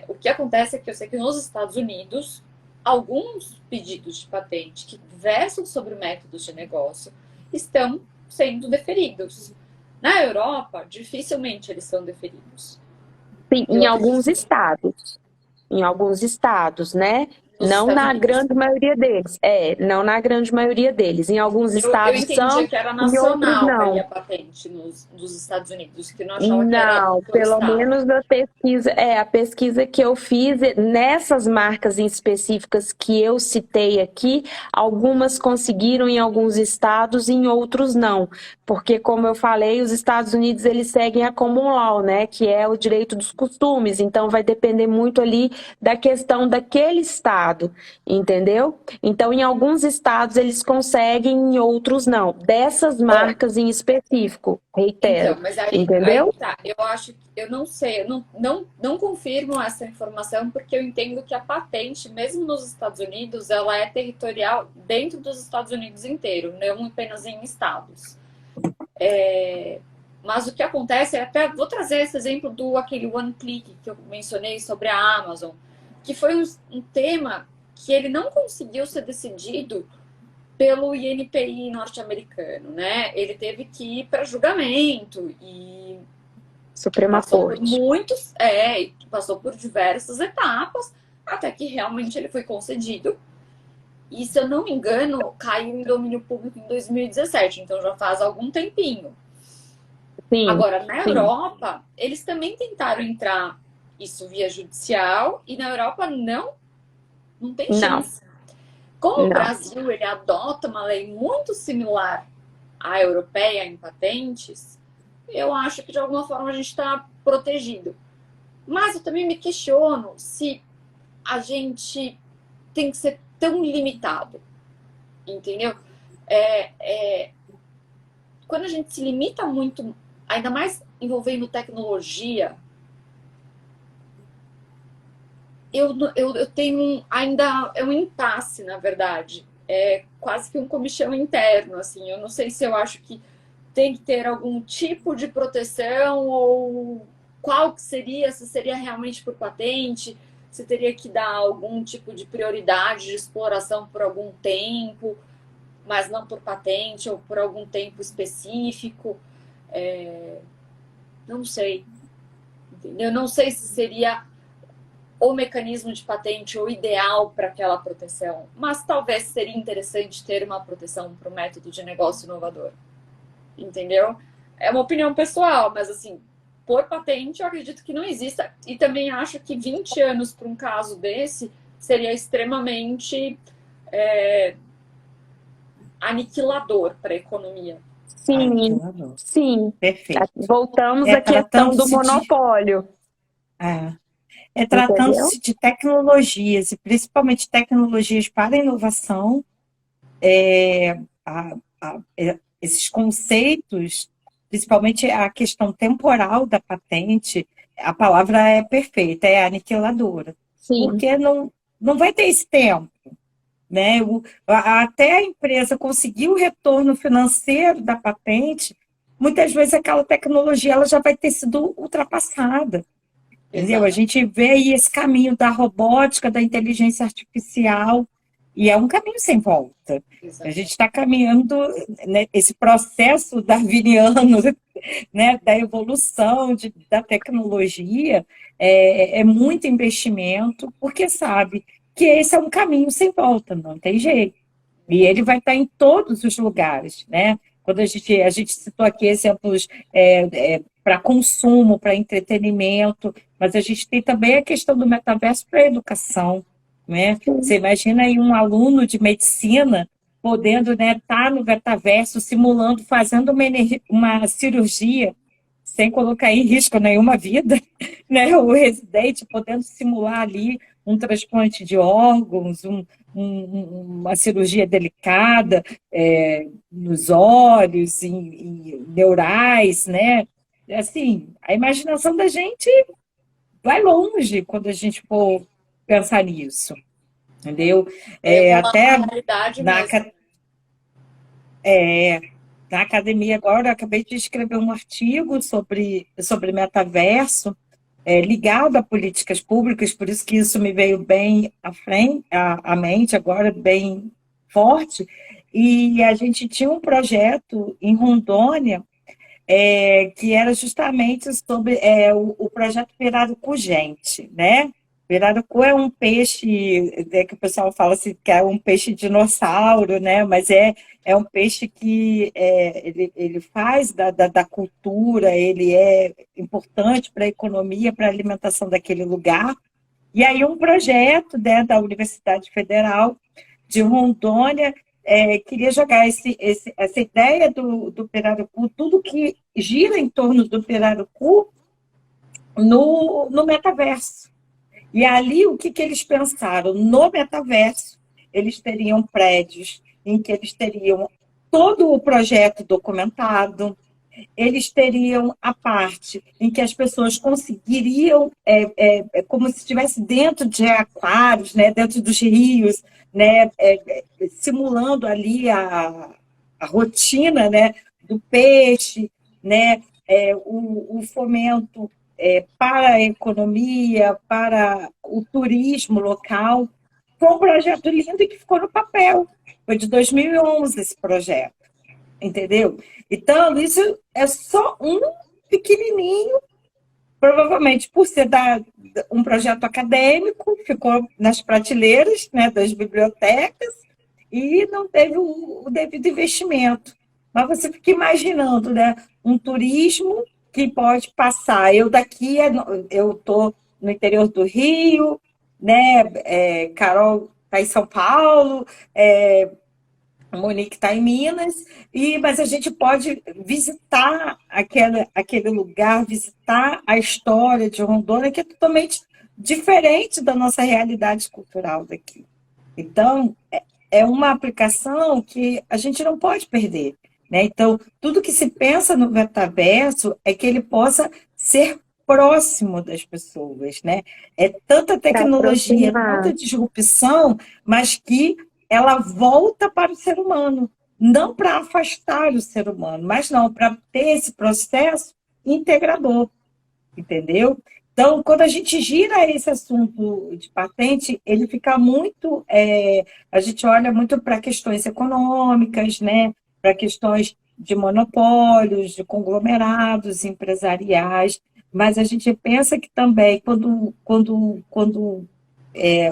O que acontece é que eu sei que nos Estados Unidos, alguns pedidos de patente que versam sobre métodos de negócio estão sendo deferidos. Na Europa, dificilmente eles são deferidos. Sim, em alguns estados. Em alguns estados, né? Não na grande maioria deles. Não na grande maioria deles. Em alguns estados eu entendi que era nacional aí a patente dos Estados Unidos, que não achava que era não, pelo menos a pesquisa que eu fiz, nessas marcas em específicas que eu citei aqui, algumas conseguiram em alguns estados e em outros não. Porque, como eu falei, os Estados Unidos, eles seguem a common law, né? Que é o direito dos costumes. Então, vai depender muito ali da questão daquele estado, entendeu? Então, em alguns estados, eles conseguem, em outros não. Dessas marcas em específico, reitero. Então, mas aí, entendeu? Aí tá. Eu acho que eu não sei, eu não confirmo essa informação, porque eu entendo que a patente, mesmo nos Estados Unidos, ela é territorial dentro dos Estados Unidos inteiro, não apenas em estados. Mas o que acontece até vou trazer esse exemplo do aquele One Click que eu mencionei sobre a Amazon, que foi um tema que ele não conseguiu ser decidido pelo INPI norte-americano, né? Ele teve que ir para julgamento e Suprema Corte. Passou por diversas etapas até que realmente ele foi concedido. E, se eu não me engano, caiu em domínio público em 2017, então já faz algum tempinho. Sim, Agora, na sim. Europa, eles também tentaram entrar isso via judicial, e na Europa não tem Não, chance. Como o não. Brasil ele adota uma lei muito similar à europeia em patentes, eu acho que de alguma forma a gente está protegido. Mas eu também me questiono se a gente tem que ser tão limitado, entendeu? Quando a gente se limita muito, ainda mais envolvendo tecnologia, eu tenho ainda é um impasse, na verdade. É quase que um comichão interno, assim. Eu não sei se eu acho que tem que ter algum tipo de proteção ou qual que seria, se seria realmente por patente, se teria que dar algum tipo de prioridade de exploração por algum tempo, mas não por patente ou por algum tempo específico. Não sei, entendeu? Não sei se seria o mecanismo de patente o ideal para aquela proteção, mas talvez seria interessante ter uma proteção para o método de negócio inovador, entendeu? É uma opinião pessoal, mas assim, por patente eu acredito que não exista, e também acho que 20 anos para um caso desse seria extremamente aniquilador para a economia. Sim, Aniquilador. sim. Perfeito. Voltamos É à questão do tratando-se de, monopólio, é, é entendeu? tratando-se de tecnologias, e principalmente tecnologias para inovação, esses conceitos, principalmente a questão temporal da patente, a palavra é perfeita, é aniquiladora, Sim, porque não vai ter esse tempo, né? Até a empresa conseguir o retorno financeiro da patente, muitas vezes aquela tecnologia ela já vai ter sido ultrapassada. Entendeu? A Exato. gente vê aí esse caminho da robótica, da inteligência artificial, e é um caminho sem volta. A gente está caminhando, né, esse processo darwiniano, né, da evolução da tecnologia, é muito investimento, porque sabe que esse é um caminho sem volta, não tem jeito. E ele vai estar em todos os lugares, né? Quando a gente citou aqui exemplos para consumo, para entretenimento, mas a gente tem também a questão do metaverso para a educação, né? sim, Você imagina aí um aluno de medicina podendo, né, estar no metaverso, simulando, fazendo uma cirurgia sem colocar em risco nenhuma vida, né? O residente podendo simular ali um transplante de órgãos, uma cirurgia delicada nos olhos, em neurais, né? Assim, a imaginação da gente vai longe quando a gente for pensar nisso, entendeu? É uma Até realidade na, mesmo. na academia agora, eu acabei de escrever um artigo sobre metaverso, ligado a políticas públicas, por isso que isso me veio bem à mente agora, bem forte. E a gente tinha um projeto em Rondônia, que era justamente sobre o projeto Pirarucu Gente, né? Pirarucu é um peixe, que o pessoal fala assim, que é um peixe dinossauro, né? Mas é um peixe que ele faz da cultura, ele é importante para a economia, para a alimentação daquele lugar. E aí um projeto, né, da Universidade Federal de Rondônia queria jogar essa ideia do pirarucu, tudo que gira em torno do pirarucu no metaverso. E ali, o que eles pensaram? No metaverso, eles teriam prédios em que eles teriam todo o projeto documentado, eles teriam a parte em que as pessoas conseguiriam, como se estivesse dentro de aquários, né, dentro dos rios, né, simulando ali a rotina, né, do peixe, né, o fomento para a economia, para o turismo local. Foi um projeto lindo e que ficou no papel. Foi de 2011 esse projeto, entendeu? Então, isso é só um pequenininho provavelmente por ser um projeto acadêmico, ficou nas prateleiras, né, das bibliotecas e não teve o devido investimento. Mas você fica imaginando, né, um turismo que pode passar. Eu estou no interior do Rio, né, Carol está em São Paulo, Monique está em Minas, mas a gente pode visitar aquele lugar, visitar a história de Rondônia, que é totalmente diferente da nossa realidade cultural daqui. Então, é uma aplicação que a gente não pode perder, né? Então, tudo que se pensa no metaverso é que ele possa ser próximo das pessoas, né? É tanta Para tecnologia, aproximar. tanta disrupção, mas que ela volta para o ser humano, não para afastar o ser humano, mas não para ter esse processo integrador, entendeu? Então, quando a gente gira esse assunto de patente, ele fica muito. A gente olha muito para questões econômicas, né? Para questões de monopólios, de conglomerados empresariais, mas a gente pensa que também, quando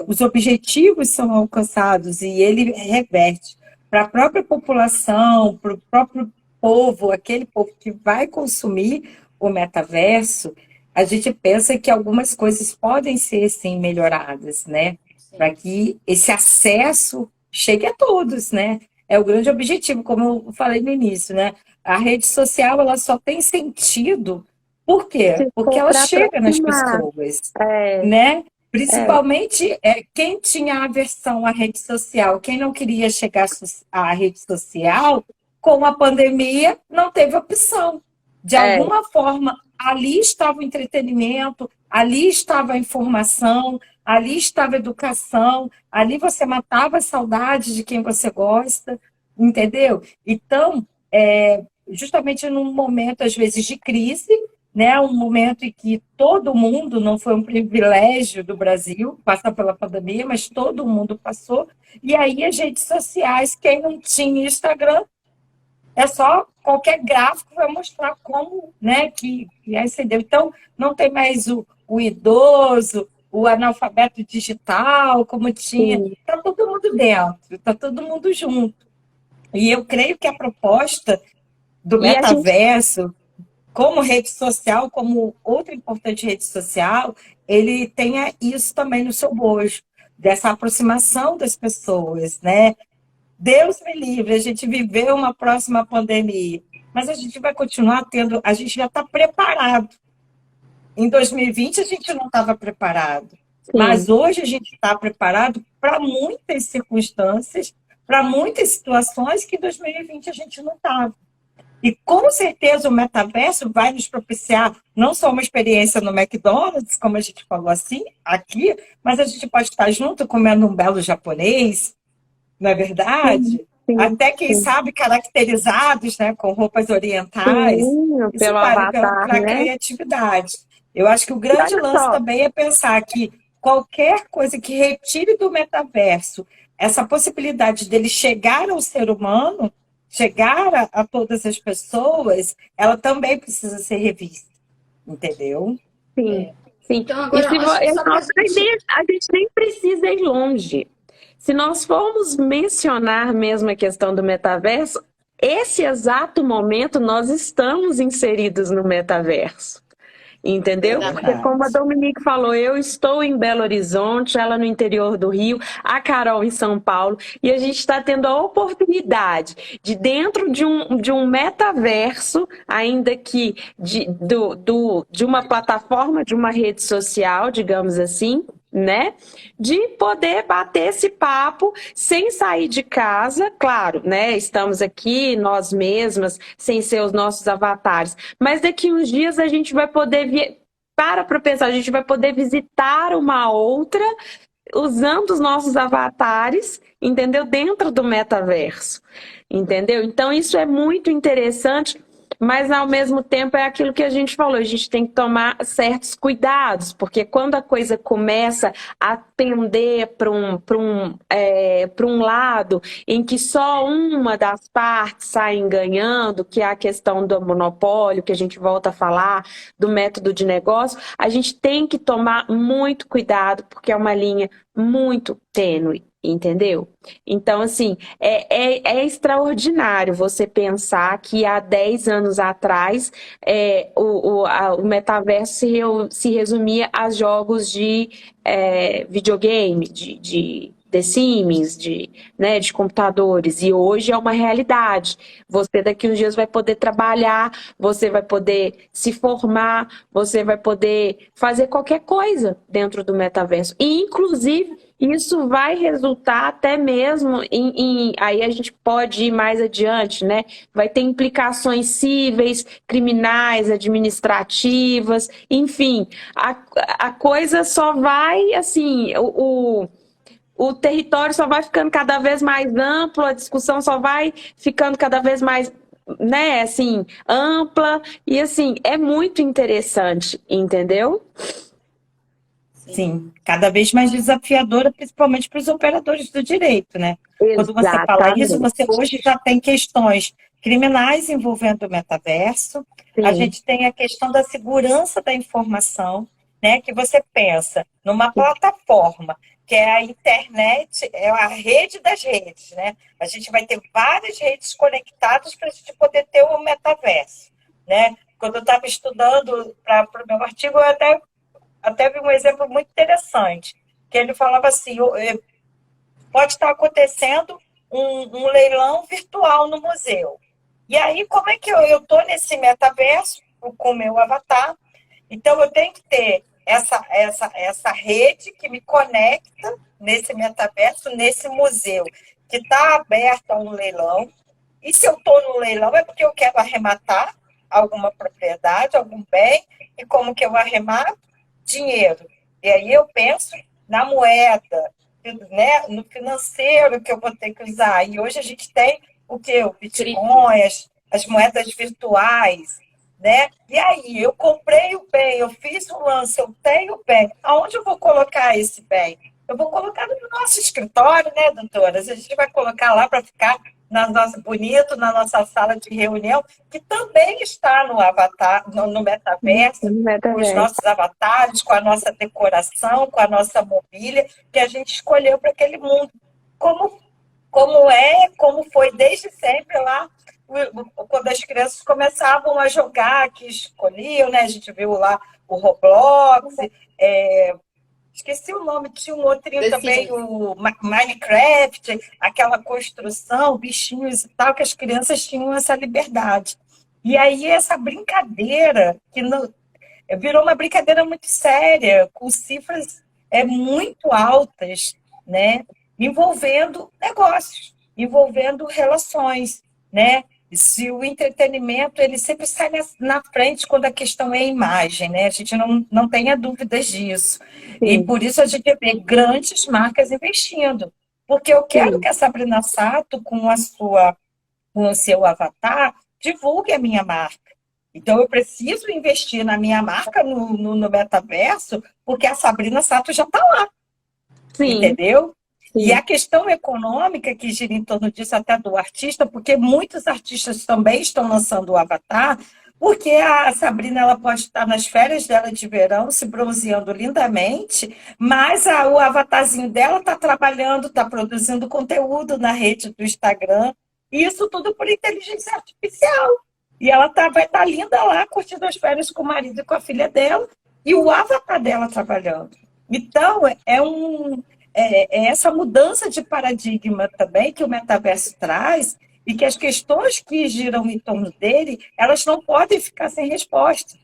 os objetivos são alcançados e ele reverte para a própria população, para o próprio povo, aquele povo que vai consumir o metaverso, a gente pensa que algumas coisas podem ser, sim, melhoradas, né? Para que esse acesso chegue a todos, né? É o grande objetivo, como eu falei no início, né? A rede social, ela só tem sentido, por quê? Se Porque for ela para chega nas aproximar. pessoas, É, né? é, Principalmente quem tinha aversão à rede social, quem não queria chegar à rede social, com a pandemia, não teve opção. De é, alguma forma, ali estava o entretenimento, ali estava a informação, ali estava a educação, ali você matava a saudade de quem você gosta, entendeu? Então, justamente num momento, às vezes, de crise, né, um momento em que todo mundo, não foi um privilégio do Brasil passar pela pandemia, mas todo mundo passou, e aí as redes sociais, quem não tinha Instagram, é só qualquer gráfico vai mostrar como, né, que acendeu. Então, não tem mais o idoso, o analfabeto digital, como tinha. sim. Está todo mundo dentro, está todo mundo junto. E eu creio que a proposta do E a gente, metaverso, como rede social, como outra importante rede social, ele tenha isso também no seu bojo, dessa aproximação das pessoas, né? Deus me livre, a gente viveu uma próxima pandemia, mas a gente vai continuar tendo, a gente já está preparado. Em 2020 a gente não estava preparado, mas sim, hoje a gente está preparado para muitas circunstâncias, para muitas situações que em 2020 a gente não estava. E com certeza o metaverso vai nos propiciar não só uma experiência no McDonald's, como a gente falou assim, aqui, mas a gente pode estar junto comendo um belo japonês, não é sim, verdade? sim, Até, quem sim. sabe, caracterizados, né, com roupas orientais. Sim, Isso pelo vale avatar, para a né? criatividade. Eu acho que o E grande olha lance só, também é pensar que qualquer coisa que retire do metaverso essa possibilidade dele chegar ao ser humano, chegar a todas as pessoas, ela também precisa ser revista, entendeu? sim, sim. Então, E agora, se acho que só para a gente nem precisa ir longe. Se nós formos mencionar mesmo a questão do metaverso, esse exato momento nós estamos inseridos no metaverso. É Entendeu? Porque, como a verdade. Dominique falou, eu estou em Belo Horizonte, ela no interior do Rio, a Carol em São Paulo, e a gente está tendo a oportunidade de, dentro de um metaverso, ainda que de uma plataforma, de uma rede social, digamos assim, né? De poder bater esse papo sem sair de casa, claro, né? Estamos aqui, nós mesmas, sem ser os nossos avatares. Mas daqui uns dias a gente vai poder para pensar, a gente vai poder visitar uma outra usando os nossos avatares, entendeu? Dentro do metaverso, entendeu? Então isso é muito interessante. mas ao mesmo tempo é aquilo que a gente falou, a gente tem que tomar certos cuidados, porque quando a coisa começa a pender para um lado em que só uma das partes sai ganhando, que é a questão do monopólio, que a gente volta a falar, do método de negócio, a gente tem que tomar muito cuidado, porque é uma linha muito tênue, entendeu? Então, assim, é extraordinário você pensar que há 10 anos atrás o metaverso se resumia a jogos de videogame, de The Sims, né, de computadores, e hoje é uma realidade. Você daqui uns dias vai poder trabalhar, você vai poder se formar, você vai poder fazer qualquer coisa dentro do metaverso. E, inclusive, isso vai resultar até mesmo aí a gente pode ir mais adiante, né? Vai ter implicações cíveis, criminais, administrativas, enfim, a coisa só vai, assim, o território só vai ficando cada vez mais amplo, a discussão só vai ficando cada vez mais, né, assim, ampla, e assim, é muito interessante, entendeu? Sim, cada vez mais desafiadora, principalmente para os operadores do direito, né? Quando você fala isso, você hoje já tem questões criminais envolvendo o metaverso, a gente tem a questão da segurança da informação, né? Que você pensa numa plataforma, que é a internet, é a rede das redes, né? A gente vai ter várias redes conectadas para a gente poder ter o metaverso, né? Quando eu estava estudando para o meu artigo, eu até vi um exemplo muito interessante, que ele falava assim, pode estar acontecendo um leilão virtual no museu. E aí, como é que eu estou nesse metaverso com o meu avatar? Então, eu tenho que ter essa rede que me conecta nesse metaverso, nesse museu, que está aberto a um leilão. E se eu estou no leilão, é porque eu quero arrematar alguma propriedade, algum bem, e como que eu arremato? Dinheiro. E aí eu penso na moeda, né, no financeiro que eu vou ter que usar. E hoje a gente tem o quê? O Bitcoin, as moedas virtuais, né? E aí, eu comprei o bem, eu fiz o lance, eu tenho o bem. Aonde eu vou colocar esse bem? Eu vou colocar no nosso escritório, né, doutoras? A gente vai colocar lá para ficar bonito na nossa sala de reunião, que também está no avatar, no metaverso, com os nossos avatares, com a nossa decoração, com a nossa mobília, que a gente escolheu para aquele mundo. Como foi desde sempre lá, quando as crianças começavam a jogar, que escolhiam, né? A gente viu lá o Roblox, esqueci o nome, tinha um outrinho também, o Minecraft, aquela construção, bichinhos e tal, que as crianças tinham essa liberdade. E aí essa brincadeira, virou uma brincadeira muito séria, com cifras muito altas, né? Envolvendo negócios, envolvendo relações, né? Se o entretenimento, ele sempre sai na frente quando a questão é a imagem, né? A gente não tenha dúvidas disso. Sim. E por isso a gente vê grandes marcas investindo. Porque eu quero que a Sabrina Sato, com o seu avatar, divulgue a minha marca. Então, eu preciso investir na minha marca no metaverso, porque a Sabrina Sato já está lá. Sim. Entendeu? E a questão econômica que gira em torno disso, até do artista, porque muitos artistas também estão lançando o avatar, porque a Sabrina ela pode estar nas férias dela de verão, se bronzeando lindamente, mas o avatarzinho dela está trabalhando, está produzindo conteúdo na rede do Instagram, e isso tudo por inteligência artificial. E ela vai estar linda lá, curtindo as férias com o marido e com a filha dela, e o avatar dela trabalhando. Então, é essa mudança de paradigma também que o metaverso traz e que as questões que giram em torno dele, elas não podem ficar sem resposta.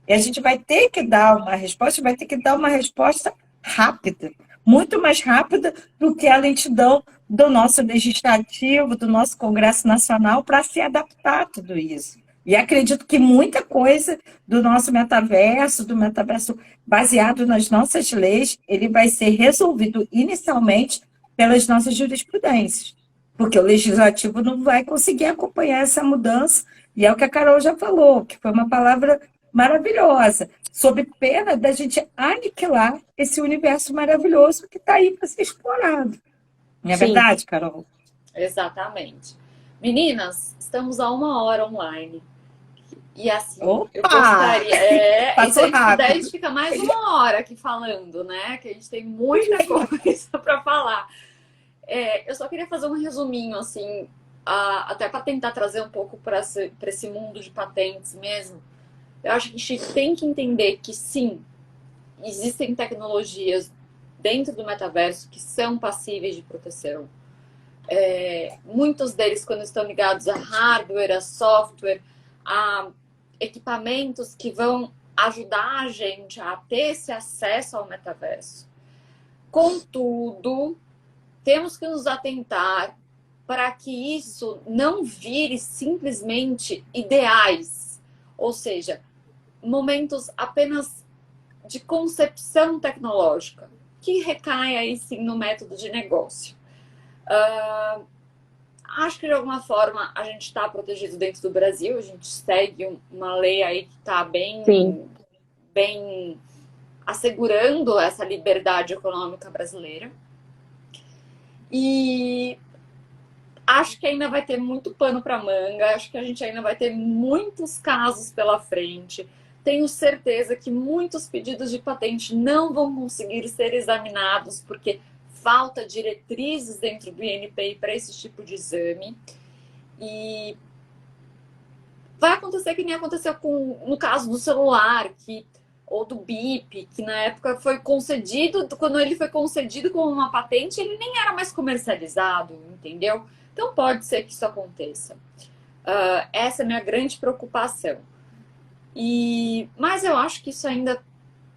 E a gente vai ter que dar uma resposta rápida, muito mais rápida do que a lentidão do nosso legislativo, do nosso Congresso Nacional para se adaptar a tudo isso. E acredito que muita coisa do nosso metaverso baseado nas nossas leis, ele vai ser resolvido inicialmente pelas nossas jurisprudências. porque o legislativo não vai conseguir acompanhar essa mudança, e é o que a Carol já falou, que foi uma palavra maravilhosa, sob pena da gente aniquilar esse universo maravilhoso que está aí para ser explorado. Não é Sim. verdade, Carol? Exatamente. Meninas, estamos a 1 hora online. E assim, Opa! eu gostaria. E se Passou a gente puder, a rápido. gente fica mais 1 hora aqui falando, né? Que a gente tem muita coisa para falar. Eu só queria fazer um resuminho, assim, até para tentar trazer um pouco para esse mundo de patentes mesmo. Eu acho que a gente tem que entender que, sim, existem tecnologias dentro do metaverso que são passíveis de proteção. Muitos deles, quando estão ligados a hardware, a software, a equipamentos que vão ajudar a gente a ter esse acesso ao metaverso. Contudo, temos que nos atentar para que isso não vire simplesmente ideais, ou seja, momentos apenas de concepção tecnológica, que recai aí sim no método de negócio. Acho que de alguma forma a gente está protegido dentro do Brasil, a gente segue uma lei aí que está bem assegurando essa liberdade econômica brasileira. E acho que ainda vai ter muito pano para manga, acho que a gente ainda vai ter muitos casos pela frente. Tenho certeza que muitos pedidos de patente não vão conseguir ser examinados porque falta diretrizes dentro do INPI para esse tipo de exame. E vai acontecer que nem aconteceu no caso do celular, ou do BIP, que na época foi concedido, quando ele foi concedido como uma patente, ele nem era mais comercializado, entendeu? Então pode ser que isso aconteça. Essa é a minha grande preocupação. Mas eu acho que isso ainda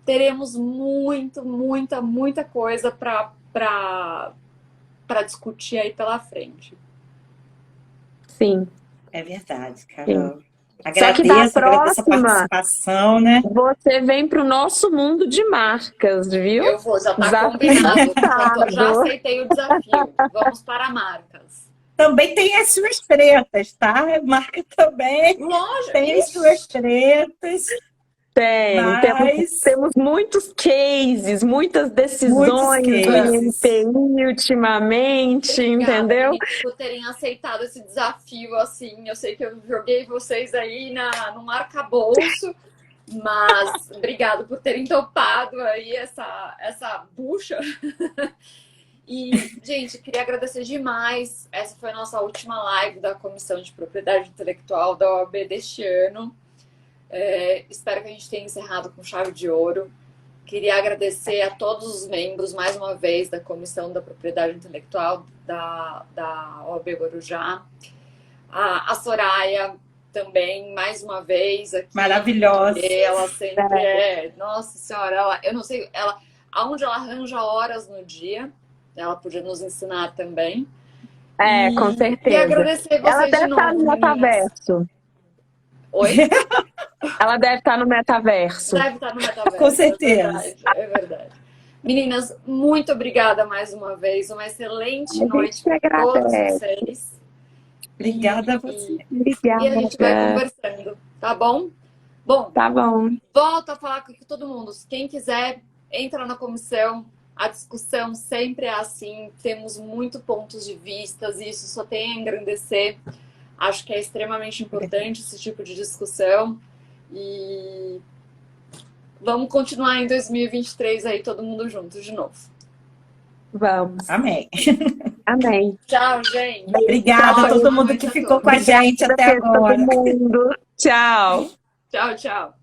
teremos muita coisa para discutir aí pela frente. Sim. É verdade, Carol. Sim. Agradeço a participação, né? Você vem para o nosso mundo de marcas, viu? Eu vou, já está combinado. Já aceitei o desafio. Vamos para marcas. Também tem as suas tretas, tá? Marca também. Lógico. Tem as suas tretas. Temos muitos cases, muitas decisões do INPI ultimamente, entendeu? Por terem aceitado esse desafio, assim, eu sei que eu joguei vocês aí no arcabouço, mas obrigado por terem topado aí essa bucha. E, gente, queria agradecer demais. Essa foi a nossa última live da Comissão de Propriedade Intelectual da OAB deste ano. Espero que a gente tenha encerrado com chave de ouro. Queria agradecer a todos os membros, mais uma vez, da Comissão da Propriedade Intelectual da OAB Guarujá. A Soraya também, mais uma vez. Aqui, maravilhosa. Ela sempre nossa senhora, eu não sei aonde ela arranja horas no dia. Ela podia nos ensinar também. Com certeza. E agradecer vocês ela deve de novo, estar no metaverso. Oi? Ela deve estar no metaverso. Deve estar no metaverso. Com certeza. É verdade. Meninas, muito obrigada mais uma vez. Uma excelente noite para todos vocês. Obrigada a você. Obrigada. E a gente vai conversando, tá bom? Bom, tá bom. Volto a falar com todo mundo. Quem quiser, entra na comissão. A discussão sempre é assim. Temos muitos pontos de vista e isso só tem a engrandecer. Acho que é extremamente importante esse tipo de discussão. E vamos continuar em 2023 aí, todo mundo junto de novo. Vamos. Amém. Amém. Tchau, gente. Obrigada a todo mundo que ficou com a gente até agora. Tchau. Tchau, tchau.